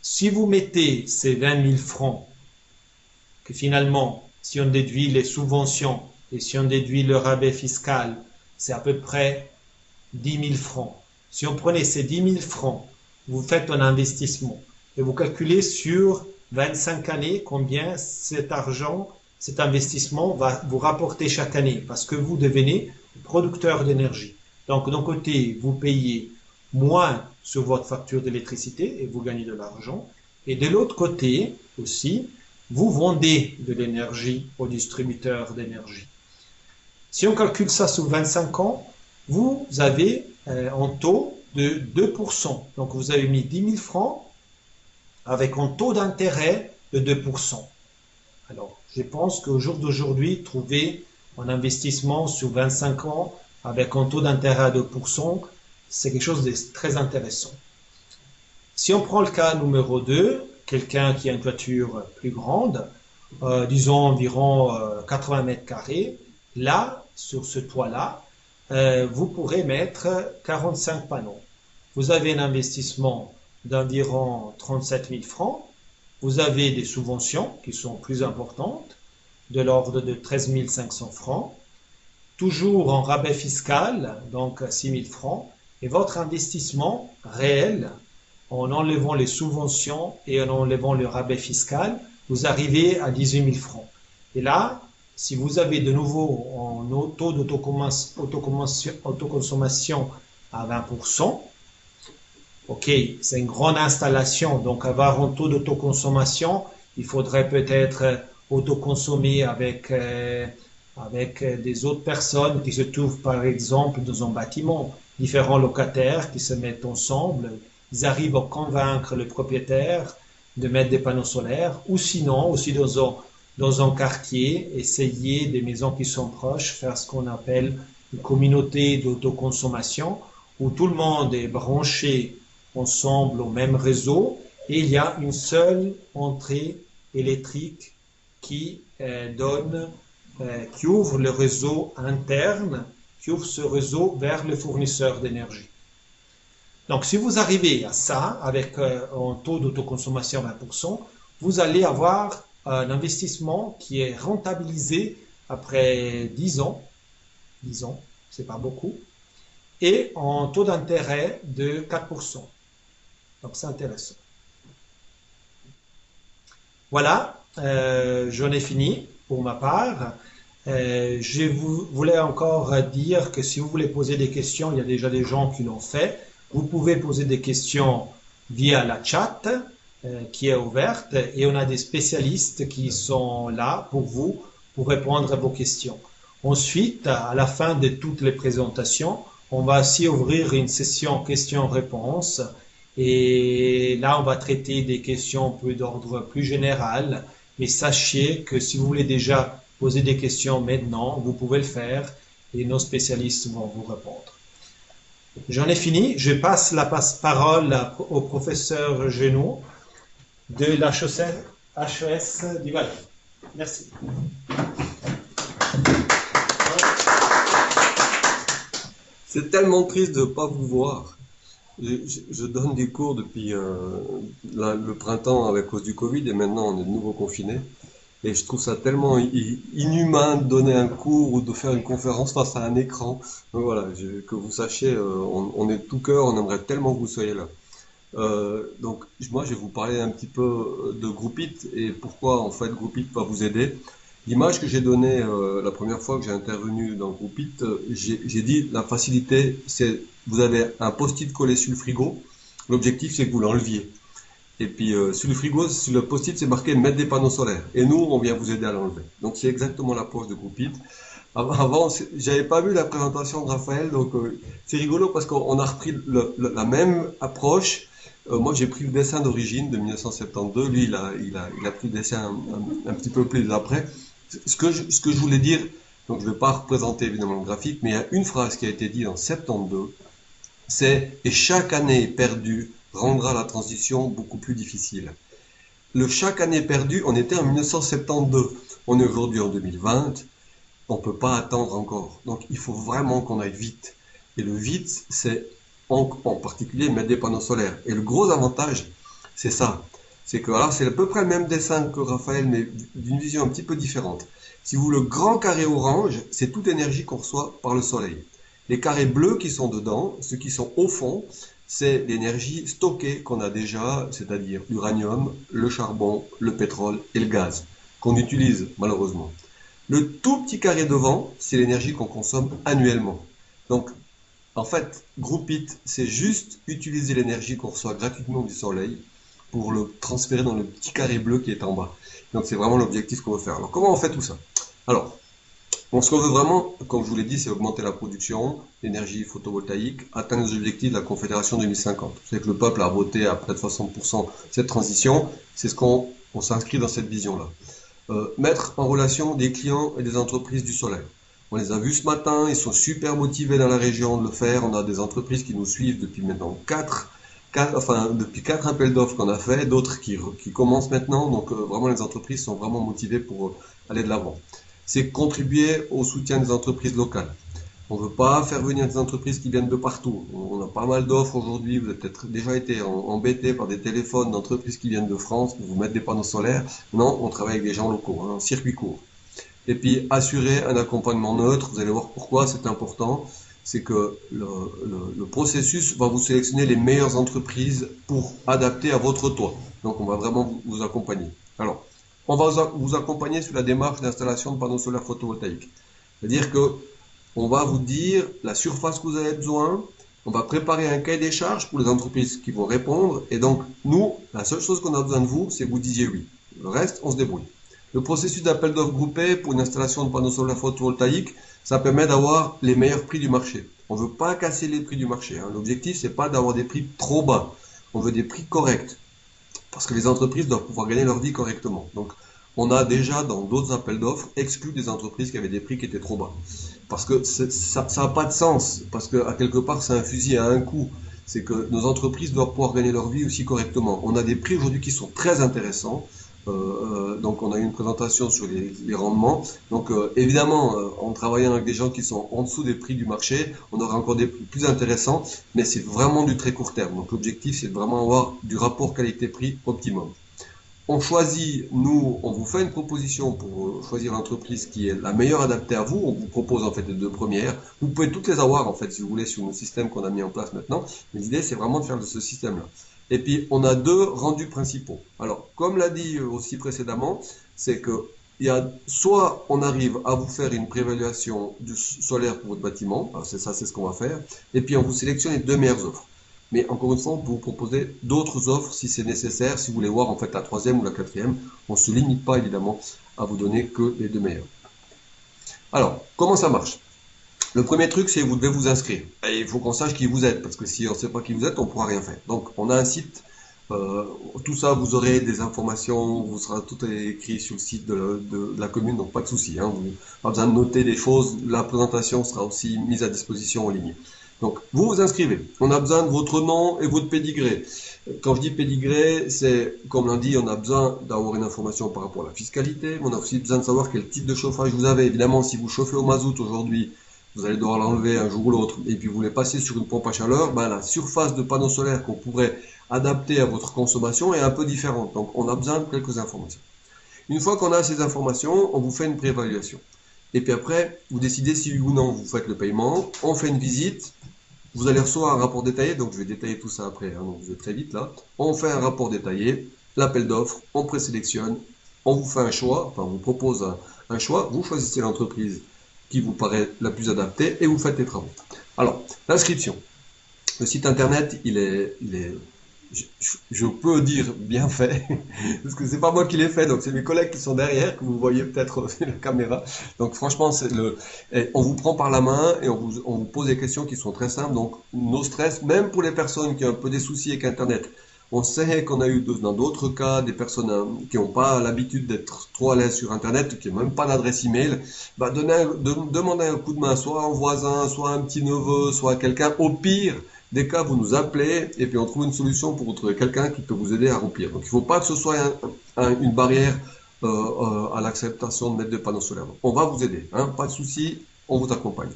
si vous mettez ces 20 000 francs, que finalement, si on déduit les subventions et si on déduit le rabais fiscal, c'est à peu près 10 000 francs. Si on prenait ces 10 000 francs, vous faites un investissement et vous calculez sur 25 années combien cet argent, cet investissement va vous rapporter chaque année parce que vous devenez producteur d'énergie. Donc d'un côté, vous payez moins sur votre facture d'électricité et vous gagnez de l'argent. Et de l'autre côté aussi, vous vendez de l'énergie aux distributeurs d'énergie. Si on calcule ça sur 25 ans, vous avez un taux de 2%. Donc vous avez mis 10 000 francs avec un taux d'intérêt de 2%. Alors, je pense qu'au jour d'aujourd'hui, trouver un investissement sur 25 ans avec un taux d'intérêt à 2%, c'est quelque chose de très intéressant. Si on prend le cas numéro 2, quelqu'un qui a une toiture plus grande, disons environ 80 mètres carrés, là, sur ce toit-là, vous pourrez mettre 45 panneaux. Vous avez un investissement d'environ 37 000 francs. Vous avez des subventions qui sont plus importantes, de l'ordre de 13 500 francs. Toujours en rabais fiscal, donc 6 000 francs. Et votre investissement réel, en enlevant les subventions et en enlevant le rabais fiscal, vous arrivez à 18 000 francs. Et là, si vous avez de nouveau un taux d'autoconsommation à 20%, ok, c'est une grande installation, donc avoir un taux d'autoconsommation, il faudrait peut-être autoconsommer avec des autres personnes qui se trouvent par exemple dans un bâtiment, différents locataires qui se mettent ensemble, ils arrivent à convaincre le propriétaire de mettre des panneaux solaires, ou sinon, aussi dans un quartier, essayer des maisons qui sont proches, faire ce qu'on appelle une communauté d'autoconsommation, où tout le monde est branché ensemble au même réseau et il y a une seule entrée électrique qui qui ouvre le réseau interne, qui ouvre ce réseau vers le fournisseur d'énergie. Donc, si vous arrivez à ça avec un taux d'autoconsommation à 20%, vous allez avoir un investissement qui est rentabilisé après 10 ans. 10 ans, c'est pas beaucoup. Et en taux d'intérêt de 4%. Donc, c'est intéressant. Voilà, j'en ai fini pour ma part. Je voulais encore dire que si vous voulez poser des questions, il y a déjà des gens qui l'ont fait. Vous pouvez poser des questions via la chat qui est ouverte et on a des spécialistes qui sont là pour vous, pour répondre à vos questions. Ensuite, à la fin de toutes les présentations, on va aussi ouvrir une session questions-réponses et là, on va traiter des questions un peu d'ordre plus général. Mais sachez que si vous voulez déjà poser des questions maintenant, vous pouvez le faire et nos spécialistes vont vous répondre. J'en ai fini. Je passe la parole au professeur Genoux de l'HES du Valais. Merci. C'est tellement triste de ne pas vous voir. Je donne des cours depuis le printemps à cause du Covid et maintenant on est de nouveau confinés. Et je trouve ça tellement inhumain de donner un cours ou de faire une conférence face à un écran. Donc voilà, que vous sachiez, on est de tout cœur, on aimerait tellement que vous soyez là. Donc moi je vais vous parler un petit peu de Groupit et pourquoi en fait Groupit va vous aider. L'image que j'ai donnée la première fois que j'ai intervenu dans Groupit, j'ai dit la facilité, c'est vous avez un post-it collé sur le frigo, l'objectif c'est que vous l'enleviez. Et puis sur le frigo, sur le post-it c'est marqué mettre des panneaux solaires. Et nous on vient vous aider à l'enlever. Donc c'est exactement l'approche de Groupit. Avant, j'avais pas vu la présentation de Raphaël, donc c'est rigolo parce qu'on a repris la même approche. Moi, j'ai pris le dessin d'origine de 1972. Lui, il a pris le dessin un petit peu plus après. Ce que je voulais dire, donc je ne vais pas représenter évidemment le graphique, mais il y a une phrase qui a été dite en 72, c'est « Et chaque année perdue rendra la transition beaucoup plus difficile ». Le chaque année perdue, on était en 1972. On est aujourd'hui en 2020. On ne peut pas attendre encore. Donc, il faut vraiment qu'on aille vite. Et le vite, c'est en particulier mettre des panneaux solaires. Et le gros avantage, c'est ça. C'est que, alors, c'est à peu près le même dessin que Raphaël, mais d'une vision un petit peu différente. Si vous, le grand carré orange, c'est toute énergie qu'on reçoit par le soleil. Les carrés bleus qui sont dedans, ceux qui sont au fond, c'est l'énergie stockée qu'on a déjà, c'est-à-dire l'uranium, le charbon, le pétrole et le gaz, qu'on utilise malheureusement. Le tout petit carré devant, c'est l'énergie qu'on consomme annuellement. Donc, en fait, Groupit, c'est juste utiliser l'énergie qu'on reçoit gratuitement du soleil pour le transférer dans le petit carré bleu qui est en bas. Donc, c'est vraiment l'objectif qu'on veut faire. Alors, comment on fait tout ça? Alors, ce qu'on veut vraiment, comme je vous l'ai dit, c'est augmenter la production d'énergie photovoltaïque, atteindre les objectifs de la Confédération 2050. Vous savez que le peuple a voté à près de 60% cette transition. C'est ce qu'on s'inscrit dans cette vision-là. Mettre en relation des clients et des entreprises du solaire. On les a vus ce matin, ils sont super motivés dans la région de le faire. On a des entreprises qui nous suivent depuis maintenant depuis 4 appels d'offres qu'on a fait, d'autres qui commencent maintenant. Donc vraiment les entreprises sont vraiment motivées pour aller de l'avant. C'est contribuer au soutien des entreprises locales. On ne veut pas faire venir des entreprises qui viennent de partout. On a pas mal d'offres aujourd'hui. Vous avez peut-être déjà été embêté par des téléphones d'entreprises qui viennent de France pour vous mettre des panneaux solaires. Non, on travaille avec des gens locaux, en circuit court. Et puis, assurer un accompagnement neutre. Vous allez voir pourquoi c'est important. C'est que le processus va vous sélectionner les meilleures entreprises pour adapter à votre toit. Donc, on va vraiment vous accompagner. Alors, on va vous accompagner sur la démarche d'installation de panneaux solaires photovoltaïques. C'est-à-dire que on va vous dire la surface que vous avez besoin, on va préparer un cahier des charges pour les entreprises qui vont répondre, et donc nous, la seule chose qu'on a besoin de vous, c'est que vous disiez oui. Le reste, on se débrouille. Le processus d'appel d'offres groupé pour une installation de panneaux solaires photovoltaïques, ça permet d'avoir les meilleurs prix du marché. On ne veut pas casser les prix du marché. L'objectif, c'est pas d'avoir des prix trop bas. On veut des prix corrects. Parce que les entreprises doivent pouvoir gagner leur vie correctement. Donc, on a déjà, dans d'autres appels d'offres, exclu des entreprises qui avaient des prix qui étaient trop bas. Parce que ça n'a pas de sens. Parce que, à quelque part, c'est un fusil à un coup. c'est que nos entreprises doivent pouvoir gagner leur vie aussi correctement. On a des prix aujourd'hui qui sont très intéressants. Donc on a eu une présentation sur les rendements. Donc évidemment, en travaillant avec des gens qui sont en dessous des prix du marché, on aura encore des prix plus intéressants, mais c'est vraiment du très court terme. Donc l'objectif, c'est de vraiment avoir du rapport qualité-prix optimum. On choisit, nous, on vous fait une proposition pour choisir l'entreprise qui est la meilleure adaptée à vous. On vous propose en fait les deux premières. Vous pouvez toutes les avoir en fait si vous voulez sur nos systèmes qu'on a mis en place maintenant. Mais l'idée c'est vraiment de faire de ce système-là. Et puis on a deux rendus principaux. Alors comme l'a dit aussi précédemment, c'est que il y a soit on arrive à vous faire une préévaluation du solaire pour votre bâtiment. Alors c'est ça, c'est ce qu'on va faire. Et puis on vous sélectionne les deux meilleures offres. Mais encore une fois, on peut vous proposer d'autres offres si c'est nécessaire, si vous voulez voir en fait la troisième ou la quatrième. On ne se limite pas évidemment à vous donner que les deux meilleurs. Alors, comment ça marche? Le premier truc, c'est que vous devez vous inscrire. Et il faut qu'on sache qui vous êtes, parce que si on ne sait pas qui vous êtes, on ne pourra rien faire. Donc, on a un site. Tout ça, vous aurez des informations, vous sera tout écrit sur le site de la commune, donc pas de souci. Vous n'avez pas besoin de noter des choses. La présentation sera aussi mise à disposition en ligne. Donc, vous vous inscrivez. On a besoin de votre nom et votre pédigré. Quand je dis pédigré, c'est, comme l'on dit, on a besoin d'avoir une information par rapport à la fiscalité, mais on a aussi besoin de savoir quel type de chauffage vous avez. Évidemment, si vous chauffez au mazout aujourd'hui, vous allez devoir l'enlever un jour ou l'autre, et puis vous voulez passer sur une pompe à chaleur, la surface de panneaux solaires qu'on pourrait adapter à votre consommation est un peu différente. Donc, on a besoin de quelques informations. Une fois qu'on a ces informations, on vous fait une préévaluation. Et puis après, vous décidez si oui ou non vous faites le paiement, on fait une visite. Vous allez recevoir un rapport détaillé, donc je vais détailler tout ça après, donc vous êtes très vite là. On fait un rapport détaillé, l'appel d'offres, on présélectionne, on vous fait un choix, enfin on vous propose un choix, vous choisissez l'entreprise qui vous paraît la plus adaptée et vous faites les travaux. Alors, l'inscription. Le site internet, il est je peux dire bien fait, parce que c'est pas moi qui l'ai fait, donc c'est mes collègues qui sont derrière, que vous voyez peut-être la caméra. Donc franchement, on vous prend par la main et on vous pose des questions qui sont très simples. Donc nos stress, même pour les personnes qui ont un peu des soucis avec Internet, on sait qu'on a eu dans d'autres cas des personnes qui n'ont pas l'habitude d'être trop à l'aise sur Internet, qui n'ont même pas d'adresse email, demandez un coup de main, soit à un voisin, soit à un petit neveu, soit à quelqu'un. Au pire des cas, vous nous appelez et puis on trouve une solution pour vous trouver quelqu'un qui peut vous aider à remplir. Donc il ne faut pas que ce soit une barrière à l'acceptation de mettre des panneaux solaires. Donc, on va vous aider, pas de souci, on vous accompagne.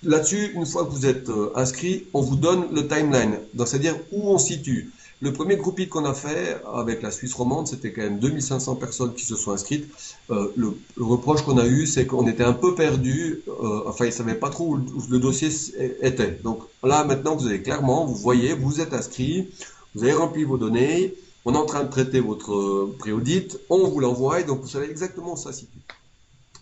Là-dessus, une fois que vous êtes inscrit, on vous donne le timeline, c'est-à-dire où on se situe. Le premier groupie qu'on a fait avec la Suisse romande, c'était quand même 2500 personnes qui se sont inscrites. Le reproche qu'on a eu, c'est qu'on était un peu perdu. Enfin, ils ne savaient pas trop où le dossier était. Donc là, maintenant, vous avez clairement, vous voyez, vous êtes inscrit, vous avez rempli vos données, on est en train de traiter votre préaudit, on vous l'envoie, donc vous savez exactement où ça se situe.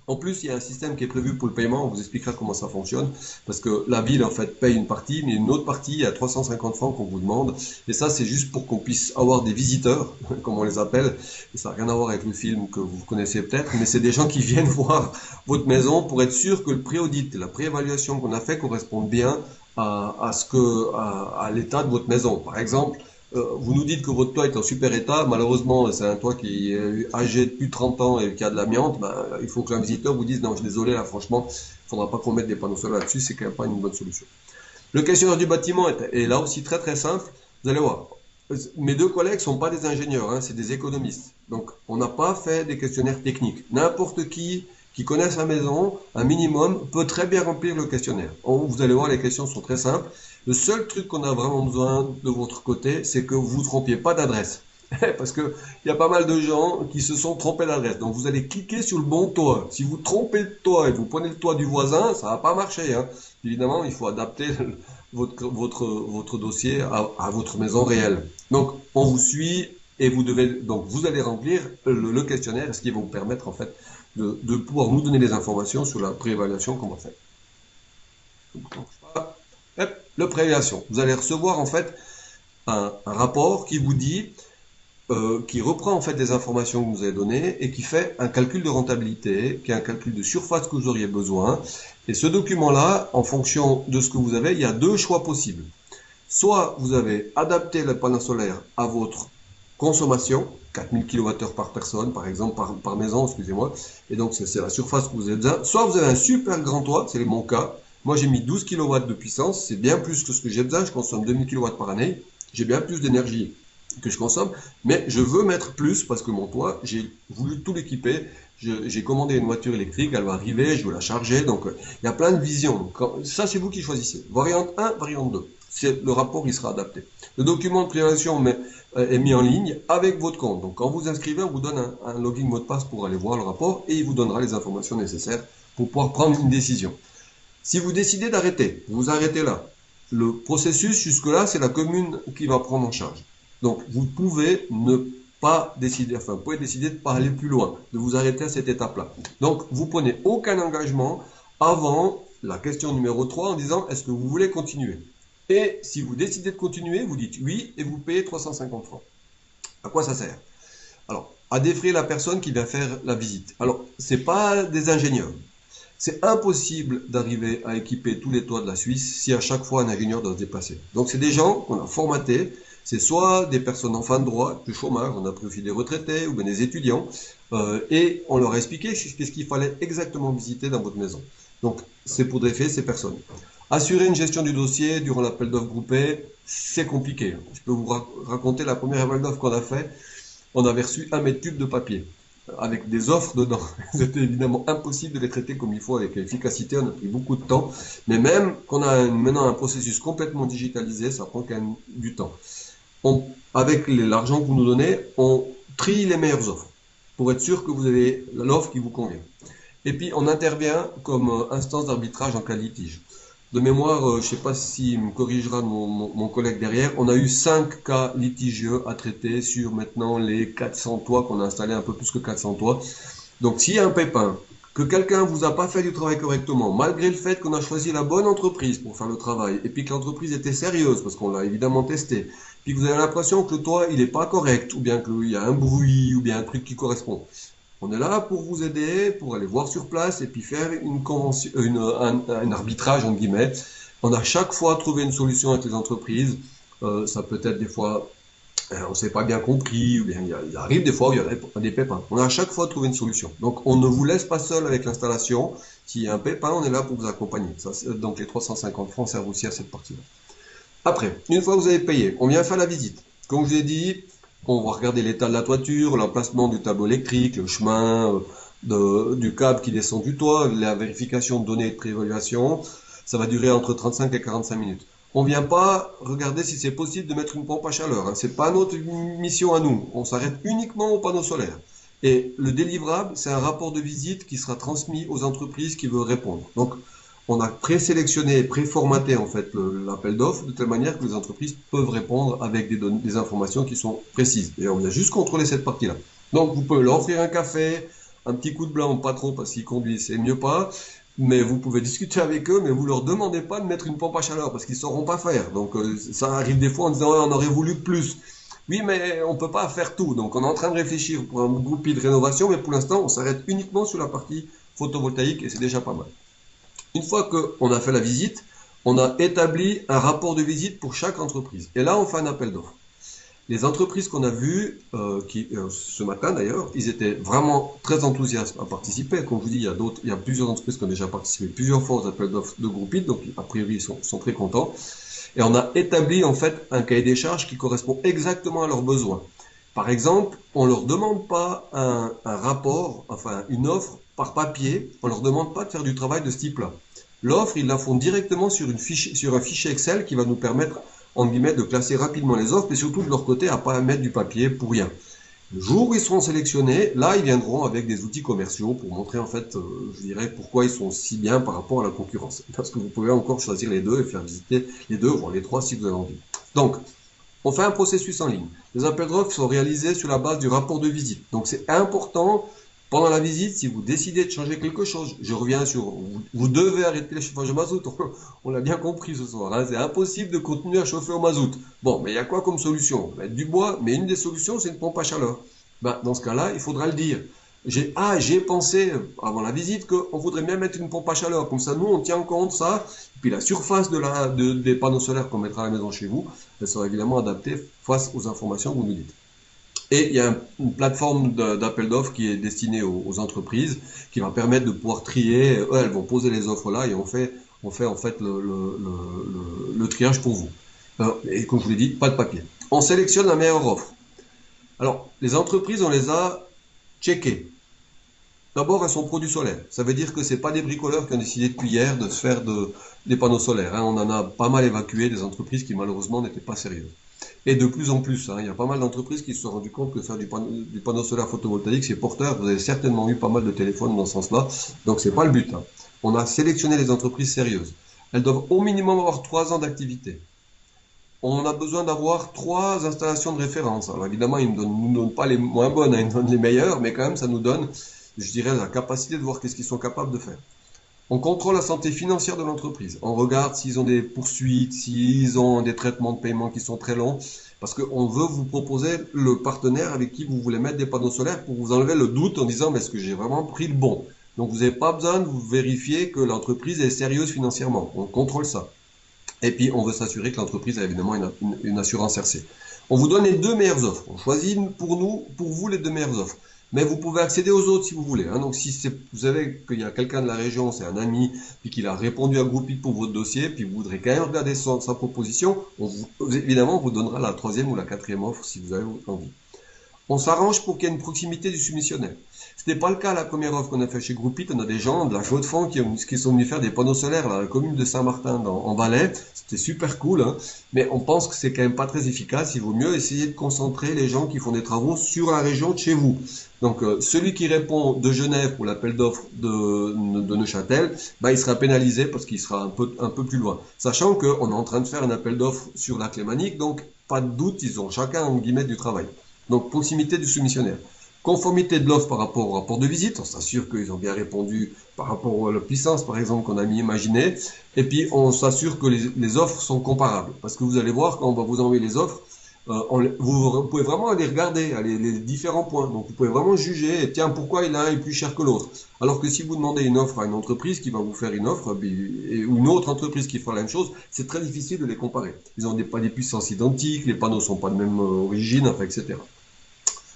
En plus, il y a un système qui est prévu pour le paiement, on vous expliquera comment ça fonctionne, parce que la ville, en fait, paye une partie, mais une autre partie, il y a 350 francs qu'on vous demande, et ça, c'est juste pour qu'on puisse avoir des visiteurs, comme on les appelle, et ça n'a rien à voir avec le film que vous connaissez peut-être, mais c'est des gens qui viennent voir votre maison pour être sûr que le préaudit, la préévaluation qu'on a fait corresponde bien à l'état de votre maison. Par exemple, vous nous dites que votre toit est en super état, malheureusement c'est un toit qui est âgé depuis 30 ans et qui a de l'amiante, il faut qu'un visiteur vous dise non, je suis désolé là franchement, il ne faudra pas qu'on mette des panneaux solaires là-dessus, c'est quand même pas une bonne solution. Le questionnaire du bâtiment est là aussi très très simple, vous allez voir. Mes deux collègues ne sont pas des ingénieurs, c'est des économistes. Donc on n'a pas fait des questionnaires techniques. N'importe qui connaît sa maison, un minimum, peut très bien remplir le questionnaire. Vous allez voir, les questions sont très simples. Le seul truc qu'on a vraiment besoin de votre côté, c'est que vous ne vous trompiez pas d'adresse. Parce qu'il y a pas mal de gens qui se sont trompés d'adresse. Donc vous allez cliquer sur le bon toit. Si vous trompez de toit et que vous prenez le toit du voisin, ça ne va pas marcher. Évidemment, il faut adapter votre dossier à votre maison réelle. Donc on vous suit et vous allez remplir le questionnaire, ce qui va vous permettre en fait de pouvoir nous donner des informations sur la préévaluation qu'on va faire. Le préévaluation. Vous allez recevoir en fait un rapport qui vous dit, qui reprend en fait des informations que vous avez données et qui fait un calcul de rentabilité, qui est un calcul de surface que vous auriez besoin. Et ce document-là, en fonction de ce que vous avez, il y a deux choix possibles. Soit vous avez adapté le panneau solaire à votre consommation, 4000 kWh par personne, par exemple, par maison, excusez-moi, et donc c'est la surface que vous avez besoin. Soit vous avez un super grand toit, c'est mon cas, Moi, j'ai mis 12 kW de puissance, c'est bien plus que ce que j'ai besoin, je consomme 2000 kW par année, j'ai bien plus d'énergie que je consomme, mais je veux mettre plus parce que mon toit, j'ai voulu tout l'équiper, j'ai commandé une voiture électrique, elle va arriver, je veux la charger, donc il y a plein de visions. Donc, ça, c'est vous qui choisissez. Variante 1, variante 2. Le rapport, il sera adapté. Le document de présentation est mis en ligne avec votre compte. Donc, quand vous inscrivez, on vous donne un login mot de passe pour aller voir le rapport et il vous donnera les informations nécessaires pour pouvoir prendre une décision. Si vous décidez d'arrêter, vous arrêtez là. Le processus, jusque-là, c'est la commune qui va prendre en charge. Donc, vous pouvez ne pas décider, enfin, vous pouvez décider de ne pas aller plus loin, de vous arrêter à cette étape-là. Donc, vous prenez aucun engagement avant la question numéro 3 en disant, est-ce que vous voulez continuer? Et si vous décidez de continuer, vous dites oui et vous payez 350 francs. À quoi ça sert? Alors, à défrayer la personne qui vient faire la visite. Alors, c'est pas des ingénieurs. C'est impossible d'arriver à équiper tous les toits de la Suisse si à chaque fois un ingénieur doit se déplacer. Donc, c'est des gens qu'on a formatés. C'est soit des personnes en fin de droit, du chômage, on a pris aussi des retraités ou bien des étudiants, et on leur a expliqué ce qu'il fallait exactement visiter dans votre maison. Donc, c'est pour défaire ces personnes. Assurer une gestion du dossier durant l'appel d'offres groupé, c'est compliqué. Je peux vous raconter la première appel d'offres qu'on a fait. On avait reçu 1 mètre cube de papier avec des offres dedans. C'était évidemment impossible de les traiter comme il faut avec efficacité. On a pris beaucoup de temps. Mais même qu'on a maintenant un processus complètement digitalisé, ça prend quand même du temps. Avec l'argent que vous nous donnez, on trie les meilleures offres pour être sûr que vous avez l'offre qui vous convient. Et puis, on intervient comme instance d'arbitrage en cas de litige. De mémoire, je ne sais pas s'il me corrigera mon collègue derrière, on a eu 5 cas litigieux à traiter sur maintenant les 400 toits qu'on a installés, un peu plus que 400 toits. Donc, s'il y a un pépin, que quelqu'un vous a pas fait du travail correctement, malgré le fait qu'on a choisi la bonne entreprise pour faire le travail, et puis que l'entreprise était sérieuse, parce qu'on l'a évidemment testé, puis que vous avez l'impression que le toit, il n'est pas correct, ou bien qu'il y a un bruit, ou bien un truc qui correspond. On est là pour vous aider, pour aller voir sur place et puis faire un arbitrage, entre guillemets. On a chaque fois trouvé une solution avec les entreprises. Ça peut être des fois, on ne s'est pas bien compris, ou bien il arrive des fois où il y a des pépins. On a à chaque fois trouvé une solution. Donc on ne vous laisse pas seul avec l'installation. S'il y a un pépin, on est là pour vous accompagner. Donc les 350 francs servent aussi à cette partie-là. Après, une fois que vous avez payé, on vient faire la visite. Comme je vous ai dit, on va regarder l'état de la toiture, l'emplacement du tableau électrique, le chemin du câble qui descend du toit, la vérification de données et de préévaluation. Ça va durer entre 35 et 45 minutes. On vient pas regarder si c'est possible de mettre une pompe à chaleur. Hein. C'est pas notre mission à nous. On s'arrête uniquement aux panneaux solaires. Et le délivrable, c'est un rapport de visite qui sera transmis aux entreprises qui veulent répondre. Donc, on a présélectionné et préformaté en fait l'appel d'offres de telle manière que les entreprises peuvent répondre avec des informations qui sont précises. Et on vient juste contrôler cette partie-là. Donc vous pouvez leur offrir un café, un petit coup de blanc, pas trop parce qu'ils conduisent, c'est mieux pas. Mais vous pouvez discuter avec eux, mais vous leur demandez pas de mettre une pompe à chaleur parce qu'ils sauront pas faire. Donc ça arrive des fois en disant on aurait voulu plus. Oui, mais on peut pas faire tout. Donc on est en train de réfléchir pour un groupe de rénovation, mais pour l'instant on s'arrête uniquement sur la partie photovoltaïque et c'est déjà pas mal. Une fois qu'on a fait la visite, on a établi un rapport de visite pour chaque entreprise. Et là, on fait un appel d'offres. Les entreprises qu'on a vues, ce matin d'ailleurs, ils étaient vraiment très enthousiastes à participer. Comme je vous dis, il y a plusieurs entreprises qui ont déjà participé plusieurs fois aux appels d'offres de Groupit, donc a priori, ils sont très contents. Et on a établi en fait un cahier des charges qui correspond exactement à leurs besoins. Par exemple, on ne leur demande pas un rapport, enfin une offre par papier, on ne leur demande pas de faire du travail de ce type-là. L'offre, ils la font directement sur un fichier Excel qui va nous permettre, entre guillemets, de classer rapidement les offres et surtout de leur côté à pas mettre du papier pour rien. Le jour où ils seront sélectionnés, là, ils viendront avec des outils commerciaux pour montrer, en fait, je dirais, pourquoi ils sont si bien par rapport à la concurrence. Parce que vous pouvez encore choisir les deux et faire visiter les deux, voire les trois si vous avez envie. Donc, on fait un processus en ligne. Les appels d'offres sont réalisés sur la base du rapport de visite. Donc, c'est important. Pendant la visite, si vous décidez de changer quelque chose, je reviens sur, vous devez arrêter le chauffage au mazout. On l'a bien compris ce soir. Hein, c'est impossible de continuer à chauffer au mazout. Bon, mais il y a quoi comme solution? Mettre du bois, mais une des solutions, c'est une pompe à chaleur. Ben, dans ce cas-là, il faudra le dire. J'ai pensé, avant la visite, qu'on voudrait bien mettre une pompe à chaleur. Comme ça, nous, on tient en compte ça. Puis la surface des panneaux solaires qu'on mettra à la maison chez vous, elle sera évidemment adaptée face aux informations que vous nous dites. Et il y a une plateforme d'appel d'offres qui est destinée aux entreprises, qui va permettre de pouvoir trier. Eux, elles vont poser les offres là et on fait On fait en fait le triage pour vous. Et comme je vous l'ai dit, pas de papier. On sélectionne la meilleure offre. Alors, les entreprises, on les a checkées. D'abord, elles sont produits solaires. Ça veut dire que c'est pas des bricoleurs qui ont décidé depuis hier de se faire des panneaux solaires, hein. On en a pas mal évacué des entreprises qui malheureusement n'étaient pas sérieuses. Et de plus en plus, hein, il y a pas mal d'entreprises qui se sont rendues compte que faire du panneau solaire photovoltaïque, c'est porteur. Vous avez certainement eu pas mal de téléphones dans ce sens-là. Donc, c'est pas le but, hein. On a sélectionné les entreprises sérieuses. Elles doivent au minimum avoir 3 ans d'activité. On a besoin d'avoir 3 installations de référence. Alors évidemment, ils ne nous donnent pas les moins bonnes, hein, ils nous donnent les meilleures, mais quand même, ça nous donne, je dirais, la capacité de voir qu'est-ce qu'ils sont capables de faire. On contrôle la santé financière de l'entreprise. On regarde s'ils ont des poursuites, s'ils ont des traitements de paiement qui sont très longs, parce qu'on veut vous proposer le partenaire avec qui vous voulez mettre des panneaux solaires pour vous enlever le doute en disant, mais est-ce que j'ai vraiment pris le bon? Donc vous n'avez pas besoin de vous vérifier que l'entreprise est sérieuse financièrement. On contrôle ça. Et puis on veut s'assurer que l'entreprise a évidemment une assurance RC. On vous donne les 2 meilleures offres. On choisit pour vous les 2 meilleures offres. Mais vous pouvez accéder aux autres si vous voulez, hein. Donc si vous savez qu'il y a quelqu'un de la région, c'est un ami, puis qu'il a répondu à Groupit pour votre dossier, puis vous voudrez quand même regarder sa proposition, évidemment on vous donnera la 3e ou la 4e offre si vous avez envie. On s'arrange pour qu'il y ait une proximité du soumissionnaire. Ce n'est pas le cas à la première offre qu'on a fait chez Groupit. On a des gens de la Chaux-de-Fonds qui sont venus faire des panneaux solaires là, à la commune de Saint-Martin en Valais. C'était super cool, hein. Mais on pense que c'est quand même pas très efficace. Il vaut mieux essayer de concentrer les gens qui font des travaux sur la région de chez vous. Donc celui qui répond de Genève pour l'appel d'offres de Neuchâtel, il sera pénalisé parce qu'il sera un peu plus loin. Sachant qu'on est en train de faire un appel d'offres sur la Clémanique, donc pas de doute, ils ont chacun en guillemets du travail. Donc proximité du soumissionnaire. Conformité de l'offre par rapport au rapport de visite, on s'assure qu'ils ont bien répondu par rapport à la puissance par exemple qu'on a imaginé, et puis on s'assure que les offres sont comparables. Parce que vous allez voir quand on va vous envoyer les offres, vous pouvez vraiment aller regarder les différents points. Donc vous pouvez vraiment juger, et tiens, pourquoi l'un est plus cher que l'autre. Alors que si vous demandez une offre à une entreprise qui va vous faire une offre, ou une autre entreprise qui fera la même chose, c'est très difficile de les comparer. Ils n'ont pas des puissances identiques, les panneaux ne sont pas de même origine, enfin, etc.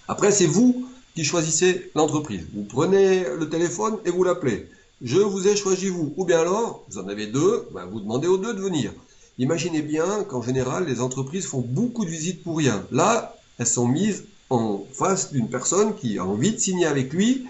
Après, c'est vous qui choisissez l'entreprise. Vous prenez le téléphone et vous l'appelez. Je vous ai choisi vous. Ou bien alors, vous en avez 2, vous demandez aux 2 de venir. Imaginez bien qu'en général, les entreprises font beaucoup de visites pour rien. Là, elles sont mises en face d'une personne qui a envie de signer avec lui.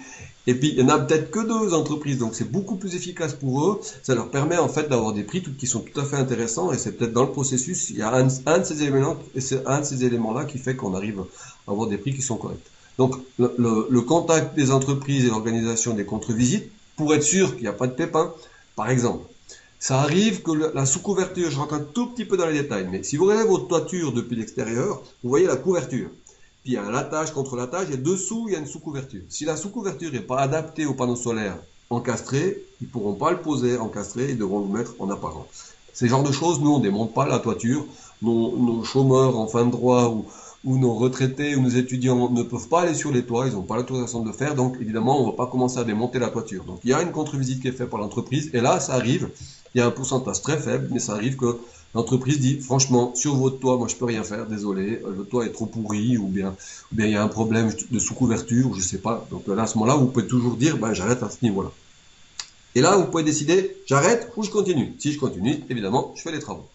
Et puis, il n'y en a peut-être que 2 entreprises, donc c'est beaucoup plus efficace pour eux. Ça leur permet en fait d'avoir des prix qui sont tout à fait intéressants. Et c'est peut-être dans le processus, il y a un de ces éléments, et c'est un de ces éléments-là qui fait qu'on arrive à avoir des prix qui sont corrects. Donc, le contact des entreprises et l'organisation des contre-visites, pour être sûr qu'il n'y a pas de pépin, par exemple, ça arrive que la sous-couverture, je rentre un tout petit peu dans les détails, mais si vous regardez votre toiture depuis l'extérieur, vous voyez la couverture. Puis il y a un latage contre latage, et dessous, il y a une sous-couverture. Si la sous-couverture n'est pas adaptée aux panneaux solaires encastrés, ils ne pourront pas le poser encastré, ils devront le mettre en apparent. Ces genres de choses, nous, on ne démonte pas la toiture. Nos chômeurs en fin de droit ou nos retraités ou nos étudiants ne peuvent pas aller sur les toits, ils n'ont pas l'autorisation de le faire, donc évidemment, on ne va pas commencer à démonter la toiture. Donc il y a une contre-visite qui est faite par l'entreprise, et là, ça arrive, il y a un pourcentage très faible, mais ça arrive que l'entreprise dit, franchement, sur votre toit, moi je peux rien faire, désolé, le toit est trop pourri, ou bien il y a un problème de sous-couverture, je sais pas. Donc là, à ce moment-là, vous pouvez toujours dire, j'arrête à ce niveau-là. Et là, vous pouvez décider, j'arrête ou je continue. Si je continue, évidemment, je fais les travaux.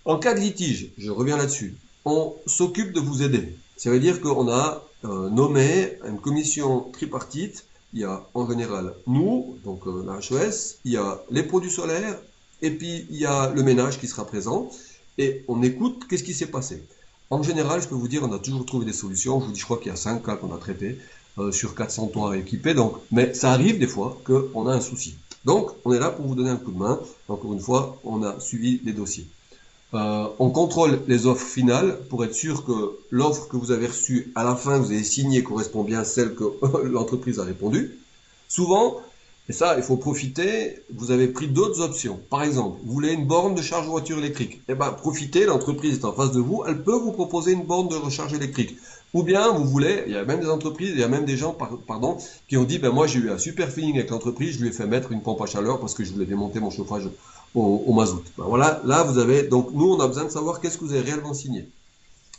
En cas de litige, je reviens là-dessus, on s'occupe de vous aider. Ça veut dire qu'on a nommé une commission tripartite. Il y a en général nous, donc la HES, il y a les produits solaires, et puis il y a le ménage qui sera présent, et on écoute qu'est-ce qui s'est passé. En général, je peux vous dire, on a toujours trouvé des solutions. Je vous dis, je crois qu'il y a 5 cas qu'on a traités sur 400 toits équipés, donc, mais ça arrive des fois qu'on a un souci. Donc, on est là pour vous donner un coup de main. Encore une fois, on a suivi les dossiers. On contrôle les offres finales pour être sûr que l'offre que vous avez reçue à la fin, vous avez signée, correspond bien à celle que l'entreprise a répondu. Souvent, et ça, il faut profiter, vous avez pris d'autres options. Par exemple, vous voulez une borne de charge voiture électrique. Profitez, l'entreprise est en face de vous, elle peut vous proposer une borne de recharge électrique. Ou bien, vous voulez, il y a même des entreprises, il y a même des gens, qui ont dit, moi j'ai eu un super feeling avec l'entreprise, je lui ai fait mettre une pompe à chaleur parce que je voulais démonter mon chauffage au mazout. Voilà, là vous avez, donc nous on a besoin de savoir qu'est-ce que vous avez réellement signé.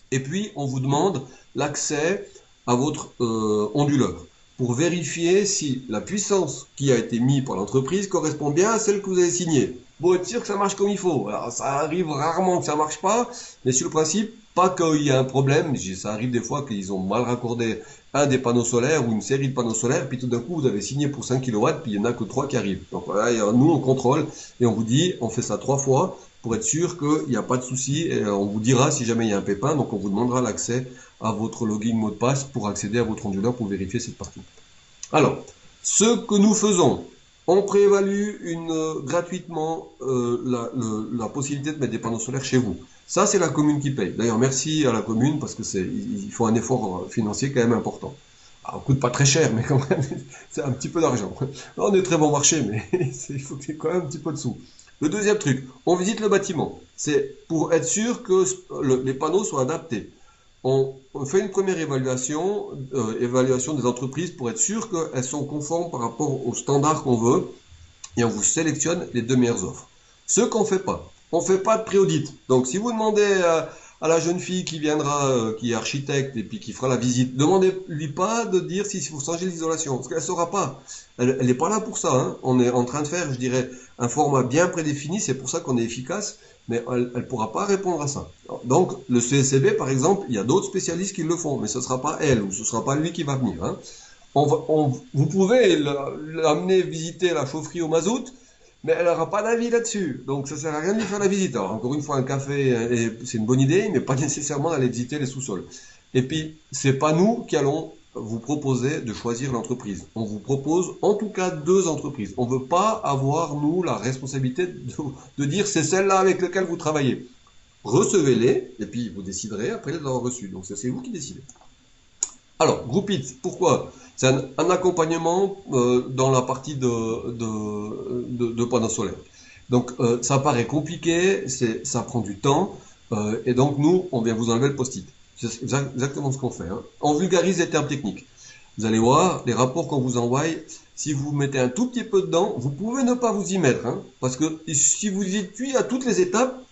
Et puis on vous demande l'accès à votre onduleur. pour vérifier si la puissance qui a été mise par l'entreprise correspond bien à celle que vous avez signée. Pour être sûr que ça marche comme il faut. Alors, ça arrive rarement que ça marche pas, mais sur le principe, pas qu'il y a un problème. Ça arrive des fois qu'ils ont mal raccordé un des panneaux solaires ou une série de panneaux solaires, puis tout d'un coup, vous avez signé pour 5 kW, puis il n'y en a que 3 qui arrivent. Donc voilà, nous, on contrôle et on vous dit, on fait ça 3 fois pour être sûr qu'il n'y a pas de souci et on vous dira si jamais il y a un pépin. Donc on vous demandera l'accès à votre login mot de passe pour accéder à votre onduleur pour vérifier cette partie. Alors, ce que nous faisons, on préévalue gratuitement la possibilité de mettre des panneaux solaires chez vous. Ça, c'est la commune qui paye. D'ailleurs, merci à la commune parce que il faut un effort financier quand même important. Alors, ça coûte pas très cher, mais quand même, c'est un petit peu d'argent. On est très bon marché, mais il faut qu'il y ait quand même un petit peu de sous. Le deuxième truc, on visite le bâtiment. C'est pour être sûr que les panneaux soient adaptés. On fait une première évaluation des entreprises pour être sûr qu'elles sont conformes par rapport aux standards qu'on veut et on vous sélectionne les 2 meilleures offres. Ce qu'on fait pas, on fait pas de pré-audit. Donc si vous demandez à la jeune fille qui viendra, qui est architecte et puis qui fera la visite, demandez-lui pas de dire s'il faut changer l'isolation, parce qu'elle saura pas. Elle n'est pas là pour ça. Hein. On est en train de faire, je dirais, un format bien prédéfini, c'est pour ça qu'on est efficace. Mais elle ne pourra pas répondre à ça. Donc, le CSCB, par exemple, il y a d'autres spécialistes qui le font, mais ce ne sera pas elle, ou ce ne sera pas lui qui va venir. Hein. Vous pouvez l'amener visiter la chaufferie au mazout, mais elle n'aura pas d'avis là-dessus. Donc, ça ne sert à rien de lui faire la visite. Alors, encore une fois, un café, c'est une bonne idée, mais pas nécessairement d'aller visiter les sous-sols. Et puis, ce n'est pas nous qui allons vous proposer de choisir l'entreprise. On vous propose en tout cas 2 entreprises. On ne veut pas avoir, nous, la responsabilité de dire c'est celle-là avec laquelle vous travaillez. Recevez-les et puis vous déciderez après les avoir reçus. Donc c'est vous qui décidez. Alors, Group It, pourquoi? C'est un accompagnement dans la partie de panneaux solaires. Donc ça paraît compliqué, ça prend du temps et donc nous, on vient vous enlever le post-it. C'est exactement ce qu'on fait. Hein. On vulgarise les termes techniques. Vous allez voir, les rapports qu'on vous envoie, si vous mettez un tout petit peu dedans, vous pouvez ne pas vous y mettre. Hein, parce que si vous y êtes à toutes les étapes,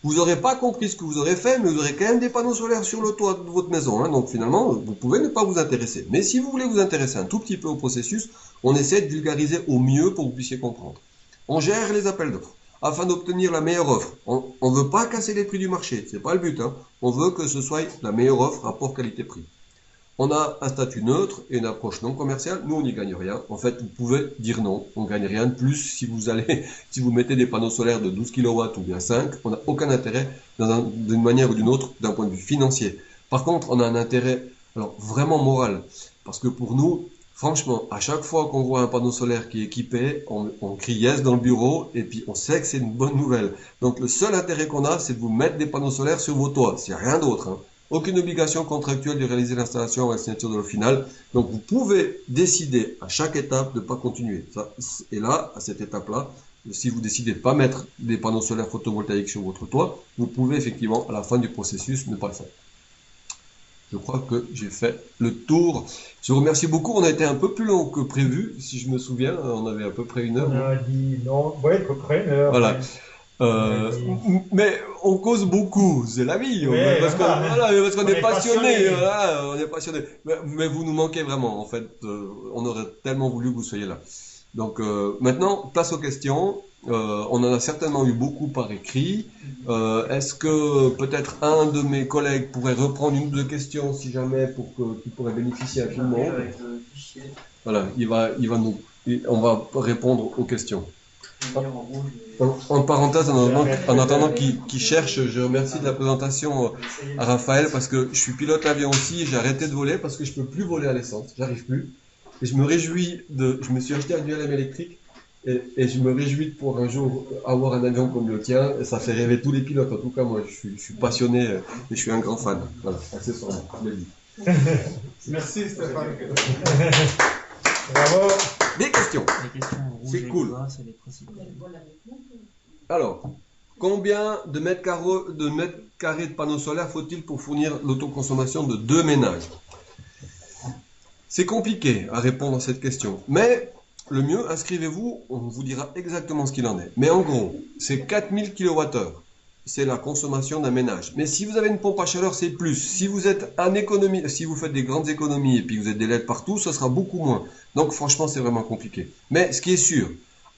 vous n'aurez pas compris ce que vous aurez fait, mais vous aurez quand même des panneaux solaires sur le toit de votre maison. Hein, donc finalement, vous pouvez ne pas vous intéresser. Mais si vous voulez vous intéresser un tout petit peu au processus, on essaie de vulgariser au mieux pour que vous puissiez comprendre. On gère les appels d'offres afin d'obtenir la meilleure offre. On ne veut pas casser les prix du marché, c'est pas le but. Hein. On veut que ce soit la meilleure offre, rapport qualité-prix. On a un statut neutre et une approche non commerciale. Nous, on n'y gagne rien. En fait, vous pouvez dire non. On ne gagne rien de plus si vous mettez des panneaux solaires de 12 kW ou bien 5. On n'a aucun intérêt d'une manière ou d'une autre d'un point de vue financier. Par contre, on a un intérêt vraiment moral. Parce que pour nous, franchement, à chaque fois qu'on voit un panneau solaire qui est équipé, on crie yes dans le bureau et puis on sait que c'est une bonne nouvelle. Donc le seul intérêt qu'on a, c'est de vous mettre des panneaux solaires sur vos toits. C'est rien d'autre. Hein. Aucune obligation contractuelle de réaliser l'installation à la signature de l'offre finale. Donc vous pouvez décider à chaque étape de ne pas continuer. Et là, à cette étape-là, si vous décidez de ne pas mettre des panneaux solaires photovoltaïques sur votre toit, vous pouvez effectivement, à la fin du processus, ne pas le faire. Je crois que j'ai fait le tour. Je vous remercie beaucoup. On a été un peu plus long que prévu, si je me souviens. On avait à peu près 1 heure. On a dit non, ouais, à peu près 1 heure. Voilà. Mais on cause beaucoup, c'est la vie. Ouais, parce qu'on est passionné. passionné. Voilà, on est passionné. Mais vous nous manquez vraiment. En fait, on aurait tellement voulu que vous soyez là. Donc maintenant, place aux questions. On en a certainement eu beaucoup par écrit. Est-ce que peut-être un de mes collègues pourrait reprendre 1 ou 2 questions, si jamais, pour qu'il pourrait bénéficier à tout le monde? Voilà, on va répondre aux questions. En parenthèse, en attendant qu'il cherche, je remercie de la présentation à Raphaël parce que je suis pilote avion aussi et j'ai arrêté de voler parce que je peux plus voler à l'essence, j'arrive plus. Et je me réjouis je me suis acheté un ULM électrique et je me réjouis de pouvoir un jour avoir un avion comme le tien. Et ça fait rêver tous les pilotes. En tout cas, moi, je suis passionné et je suis un grand fan. Voilà, accessoirement, je l'ai dit. Merci Stéphane. Bravo. Des questions. C'est cool. Alors, combien de mètres carrés de panneaux solaires faut-il pour fournir l'autoconsommation de 2 ménages? C'est compliqué à répondre à cette question, mais le mieux, inscrivez-vous, on vous dira exactement ce qu'il en est. Mais en gros, c'est 4000 kWh. c'est la consommation d'un ménage. Mais si vous avez une pompe à chaleur, c'est plus. Si vous êtes en économie, si vous faites des grandes économies et puis vous êtes des LED partout, ça sera beaucoup moins. Donc franchement, c'est vraiment compliqué. Mais ce qui est sûr,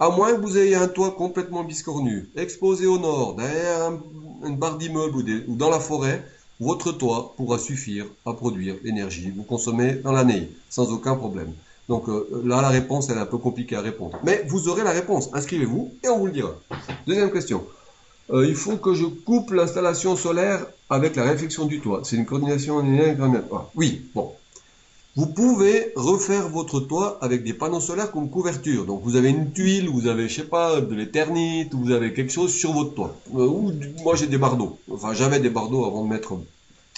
à moins que vous ayez un toit complètement biscornu, exposé au nord, derrière une barre d'immeuble ou dans la forêt, votre toit pourra suffire à produire l'énergie que vous consommez dans l'année, sans aucun problème. Donc là, la réponse, elle est un peu compliquée à répondre. Mais vous aurez la réponse. Inscrivez-vous et on vous le dira. Deuxième question. Il faut que je coupe l'installation solaire avec la réflexion du toit. C'est une coordination oui, bon. Vous pouvez refaire votre toit avec des panneaux solaires comme couverture. Donc vous avez une tuile, vous avez, je sais pas, de l'éternite, vous avez quelque chose sur votre toit. Moi j'ai des bardeaux. Enfin j'avais des bardeaux avant de mettre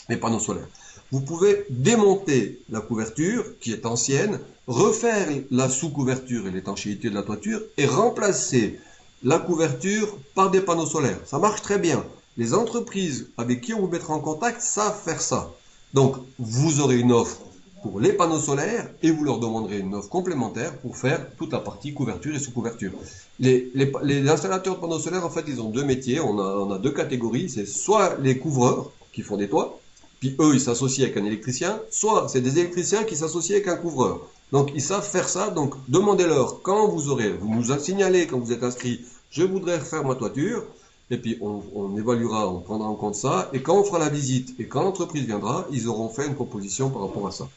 mes panneaux solaires. Vous pouvez démonter la couverture qui est ancienne, refaire la sous-couverture et l'étanchéité de la toiture et remplacer la couverture par des panneaux solaires. Ça marche très bien. Les entreprises avec qui on vous mettra en contact savent faire ça. Donc, vous aurez une offre pour les panneaux solaires et vous leur demanderez une offre complémentaire pour faire toute la partie couverture et sous-couverture. Les installateurs de panneaux solaires, en fait, ils ont deux métiers. On a deux catégories. C'est soit les couvreurs qui font des toits, puis eux, ils s'associent avec un électricien, soit c'est des électriciens qui s'associent avec un couvreur. Donc, ils savent faire ça. Donc, demandez-leur quand vous nous signalez quand vous êtes inscrit, je voudrais refaire ma toiture, et puis on évaluera, on prendra en compte ça, et quand on fera la visite, et quand l'entreprise viendra, ils auront fait une proposition par rapport à ça.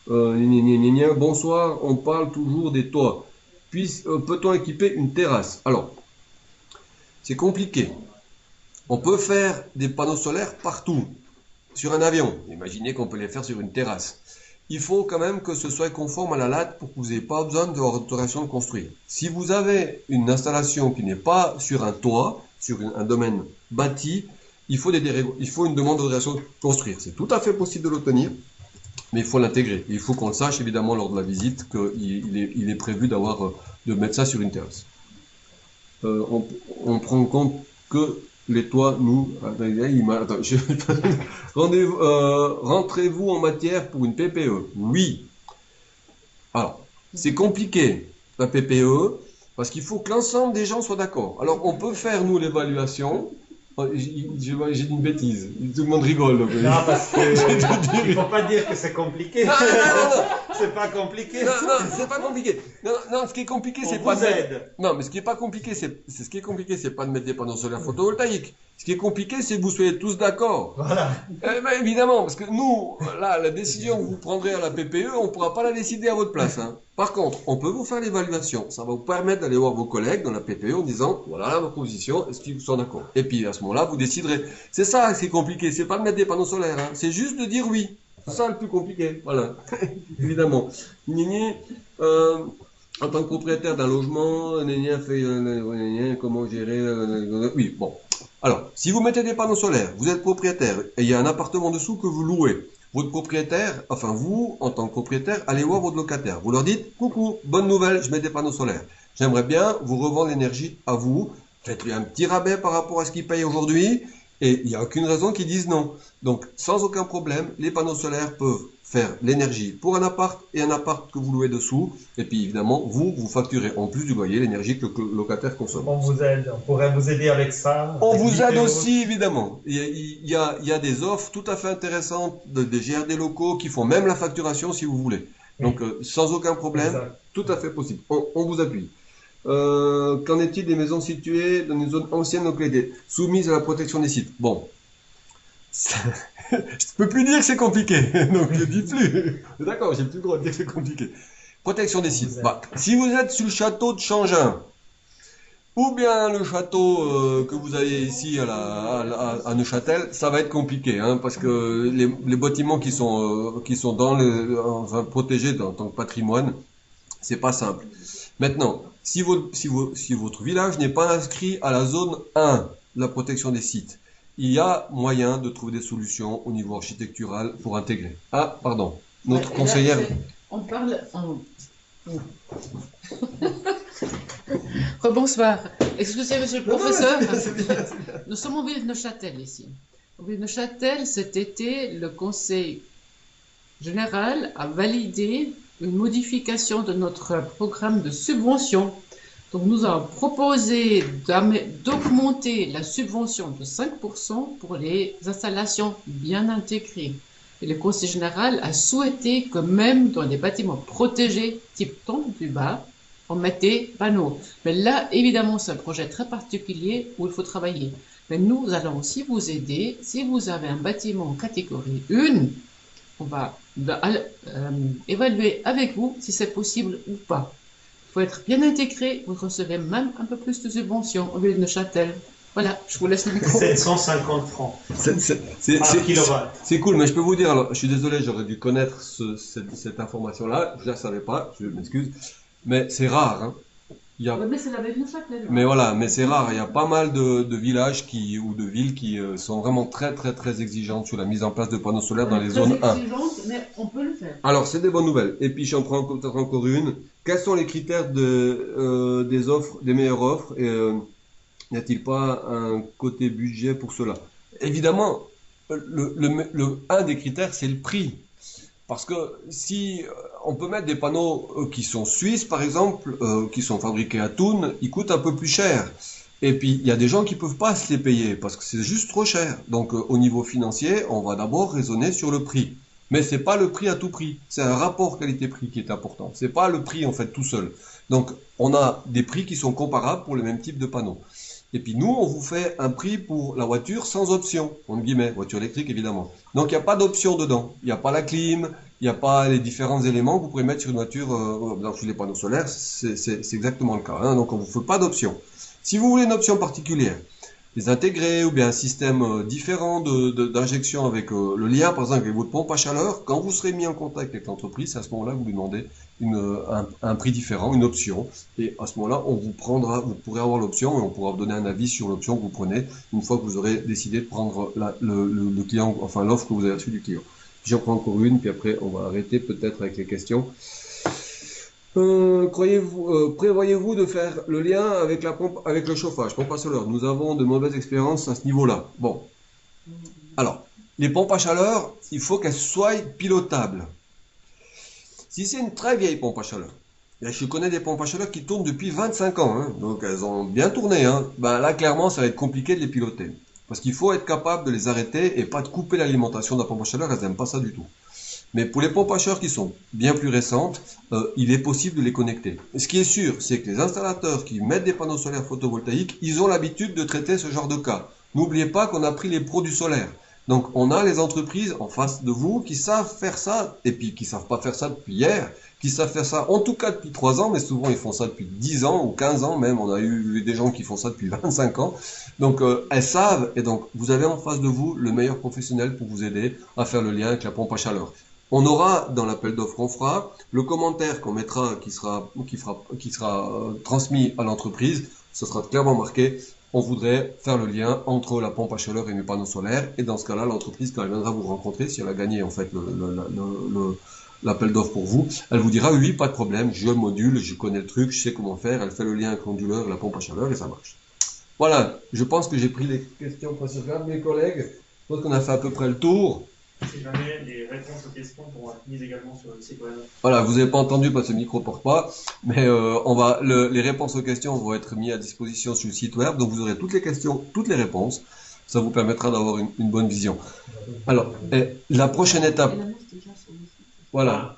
Bonsoir, on parle toujours des toits. Peut-on équiper une terrasse? Alors, c'est compliqué. On peut faire des panneaux solaires partout. Sur un avion, imaginez qu'on peut les faire sur une terrasse. Il faut quand même que ce soit conforme à la LAT pour que vous n'ayez pas besoin de autorisation de construire. Si vous avez une installation qui n'est pas sur un toit, sur un domaine bâti, il faut une demande d'autorisation de construire. C'est tout à fait possible de l'obtenir, mais il faut l'intégrer. Il faut qu'on le sache évidemment lors de la visite qu'il est prévu de mettre ça sur une terrasse. On prend en compte que les toits, rentrez-vous en matière pour une PPE? Oui. Alors, c'est compliqué, la PPE, parce qu'il faut que l'ensemble des gens soient d'accord. Alors, on peut faire, nous, l'évaluation. J'ai dit une bêtise. Tout le monde rigole. Donc. Non, parce que il ne faut pas dire que c'est compliqué. Non. C'est pas compliqué. Non, c'est pas compliqué. Non, ce qui est compliqué, c'est pas de mettre... Non, mais ce qui est pas compliqué, c'est pas de mettre des panneaux solaires photovoltaïques. Ce qui est compliqué, c'est que vous soyez tous d'accord. Voilà. Évidemment, parce que nous, là, la décision que vous prendrez à la PPE, on ne pourra pas la décider à votre place. Hein. Par contre, on peut vous faire l'évaluation. Ça va vous permettre d'aller voir vos collègues dans la PPE en disant, voilà ma position, est-ce qu'ils sont d'accord? Et puis, à ce moment-là, vous déciderez. C'est ça qui est compliqué. C'est pas de mettre des panneaux solaires. Hein. C'est juste de dire oui. C'est ça le plus compliqué. Voilà. Évidemment. En tant que propriétaire d'un logement, comment gérer... Oui, bon. Alors, si vous mettez des panneaux solaires, vous êtes propriétaire et il y a un appartement dessous que vous louez, votre propriétaire, enfin vous, en tant que propriétaire, allez voir votre locataire. Vous leur dites, coucou, bonne nouvelle, je mets des panneaux solaires. J'aimerais bien vous revendre l'énergie à vous. Faites-lui un petit rabais par rapport à ce qu'il paye aujourd'hui et il n'y a aucune raison qu'ils disent non. Donc, sans aucun problème, les panneaux solaires peuvent faire l'énergie pour un appart et un appart que vous louez dessous. Et puis évidemment, vous facturez en plus du loyer l'énergie que le locataire consomme. On vous aide, on pourrait vous aider avec ça. On vous aide aussi, évidemment. Il y a des offres tout à fait intéressantes des GRD locaux qui font même la facturation si vous voulez. Donc sans aucun problème, Exact. tout à fait possible. On vous appuie. Qu'en est-il des maisons situées dans une zone ancienne localité, soumises à la protection des sites? Bon. Je ne peux plus dire que c'est compliqué, donc je ne dis plus. D'accord, j'ai plus le droit de dire que c'est compliqué. Protection des sites. Bah, si vous êtes sur le château de Changin, ou bien le château que vous avez ici à Neuchâtel, ça va être compliqué, hein, parce que les bâtiments qui sont protégés en tant que patrimoine, c'est pas simple. Maintenant, si votre village n'est pas inscrit à la zone 1 de la protection des sites, il y a moyen de trouver des solutions au niveau architectural pour intégrer. Ah, pardon. Notre conseillère... On parle... Rebonsoir. Excusez, monsieur le professeur. Nous sommes en ville de Neuchâtel ici. En ville de Neuchâtel, cet été, le Conseil général a validé une modification de notre programme de subvention. Donc nous avons proposé d'augmenter la subvention de 5% pour les installations bien intégrées. Et le Conseil général a souhaité que même dans les bâtiments protégés, type tombe du bas, on mette des panneaux. Mais là, évidemment, c'est un projet très particulier où il faut travailler. Mais nous allons aussi vous aider. Si vous avez un bâtiment en catégorie 1, on va évaluer avec vous si c'est possible ou pas. Il faut être bien intégré, vous recevez même un peu plus de subventions au lieu de Neuchâtel. Voilà, je vous laisse le micro. 750 francs par kilowatt. C'est cool, mais je peux vous dire, alors, je suis désolé, j'aurais dû connaître cette information-là, je ne la savais pas, je m'excuse, mais c'est rare. Hein. Mais c'est avec Neuchâtel. Mais voilà, mais c'est rare. Il y a pas mal de villages ou de villes qui sont vraiment très très très exigeantes sur la mise en place de panneaux solaires dans les zones 1. Mais on peut le faire. Alors, c'est des bonnes nouvelles. Et puis, j'en prends peut-être encore une. Quels sont les critères des offres, des meilleures offres et n'y a-t-il pas un côté budget pour cela? Évidemment, un des critères, c'est le prix. Parce que si on peut mettre des panneaux qui sont suisses, par exemple, qui sont fabriqués à Thun, ils coûtent un peu plus cher. Et puis, il y a des gens qui peuvent pas se les payer parce que c'est juste trop cher. Donc, au niveau financier, on va d'abord raisonner sur le prix. Mais c'est pas le prix à tout prix. C'est un rapport qualité-prix qui est important. C'est pas le prix, en fait, tout seul. Donc, on a des prix qui sont comparables pour le même type de panneaux. Et puis nous, on vous fait un prix pour la voiture sans option, entre guillemets, voiture électrique évidemment. Donc il n'y a pas d'option dedans. Il n'y a pas la clim, il n'y a pas les différents éléments que vous pouvez mettre sur une voiture, sur les panneaux solaires, c'est exactement le cas. Hein. Donc on ne vous fait pas d'option. Si vous voulez une option particulière, les intégrer ou bien un système différent d'injection avec le lien, par exemple avec votre pompe à chaleur, quand vous serez mis en contact avec l'entreprise, c'est à ce moment-là que vous lui demandez un prix différent, une option. Et à ce moment-là, on vous prendra, vous pourrez avoir l'option et on pourra vous donner un avis sur l'option que vous prenez une fois que vous aurez décidé de prendre le client, enfin l'offre que vous avez reçue du client. J'en prends encore une, puis après on va arrêter peut-être avec les questions. Prévoyez-vous de faire le lien avec la pompe, avec le chauffage, pompe à chaleur? Nous avons de mauvaises expériences à ce niveau-là. Bon. Alors, les pompes à chaleur, il faut qu'elles soient pilotables. Si c'est une très vieille pompe à chaleur, là, je connais des pompes à chaleur qui tournent depuis 25 ans, hein, donc elles ont bien tourné. Hein, ben là, clairement, ça va être compliqué de les piloter. Parce qu'il faut être capable de les arrêter et pas de couper l'alimentation de la pompe à chaleur, elles n'aiment pas ça du tout. Mais pour les pompes à chaleur qui sont bien plus récentes, il est possible de les connecter. Et ce qui est sûr, c'est que les installateurs qui mettent des panneaux solaires photovoltaïques, ils ont l'habitude de traiter ce genre de cas. N'oubliez pas qu'on a pris les pros du solaire. Donc on a les entreprises en face de vous qui savent faire ça, et puis qui savent pas faire ça depuis hier, qui savent faire ça en tout cas depuis 3 ans, mais souvent ils font ça depuis 10 ans ou 15 ans même, on a eu des gens qui font ça depuis 25 ans. Donc elles savent, et donc vous avez en face de vous le meilleur professionnel pour vous aider à faire le lien avec la pompe à chaleur. On aura dans l'appel d'offres qu'on fera le commentaire qu'on mettra, qui sera transmis à l'entreprise. Ce sera clairement marqué. On voudrait faire le lien entre la pompe à chaleur et mes panneaux solaires. Et dans ce cas-là, l'entreprise, quand elle viendra vous rencontrer, si elle a gagné en fait l'appel d'offres pour vous, elle vous dira oui, pas de problème, je le module, je connais le truc, je sais comment faire. Elle fait le lien avec l'onduleur et la pompe à chaleur et ça marche. Voilà, je pense que j'ai pris les questions précédentes de mes collègues. Je pense qu'on a fait à peu près le tour. Si jamais les réponses aux questions pourront être mises également sur le site web. Voilà, vous n'avez pas entendu parce que le micro ne porte pas, mais les réponses aux questions vont être mises à disposition sur le site web, donc vous aurez toutes les questions, toutes les réponses. Ça vous permettra d'avoir une bonne vision. Alors, la prochaine étape. Voilà.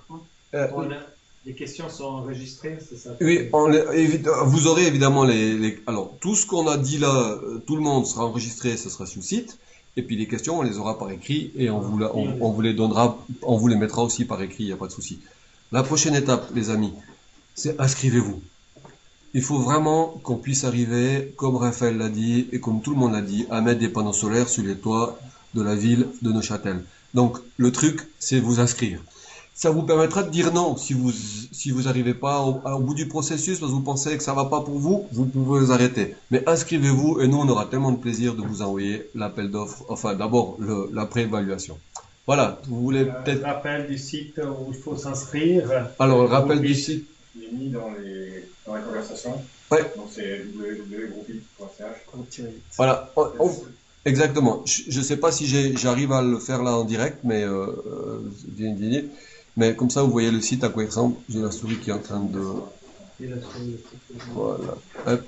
Les questions sont enregistrées, c'est ça? Oui, vous aurez évidemment alors, tout ce qu'on a dit là, tout le monde sera enregistré, ce sera sur le site. Et puis les questions, on les aura par écrit et on vous les donnera, on vous les mettra aussi par écrit, il n'y a pas de souci. La prochaine étape, les amis, c'est inscrivez-vous. Il faut vraiment qu'on puisse arriver, comme Raphaël l'a dit et comme tout le monde l'a dit, à mettre des panneaux solaires sur les toits de la ville de Neuchâtel. Donc le truc, c'est vous inscrire. Ça vous permettra de dire non si vous n'arrivez pas au bout du processus parce que vous pensez que ça va pas pour vous, vous pouvez vous arrêter. Mais inscrivez-vous et nous on aura tellement de plaisir de vous envoyer l'appel d'offres, enfin d'abord la préévaluation. Voilà, vous voulez peut-être... Rappel du site où il faut s'inscrire. Alors le rappel du site... Il est mis dans la conversation. Ouais. Donc c'est www.groupit.ch. Voilà, exactement. Je ne sais pas si j'arrive à le faire là en direct, mais mais comme ça vous voyez le site à quoi il ressemble. J'ai la souris qui est en train de... Voilà. Hop.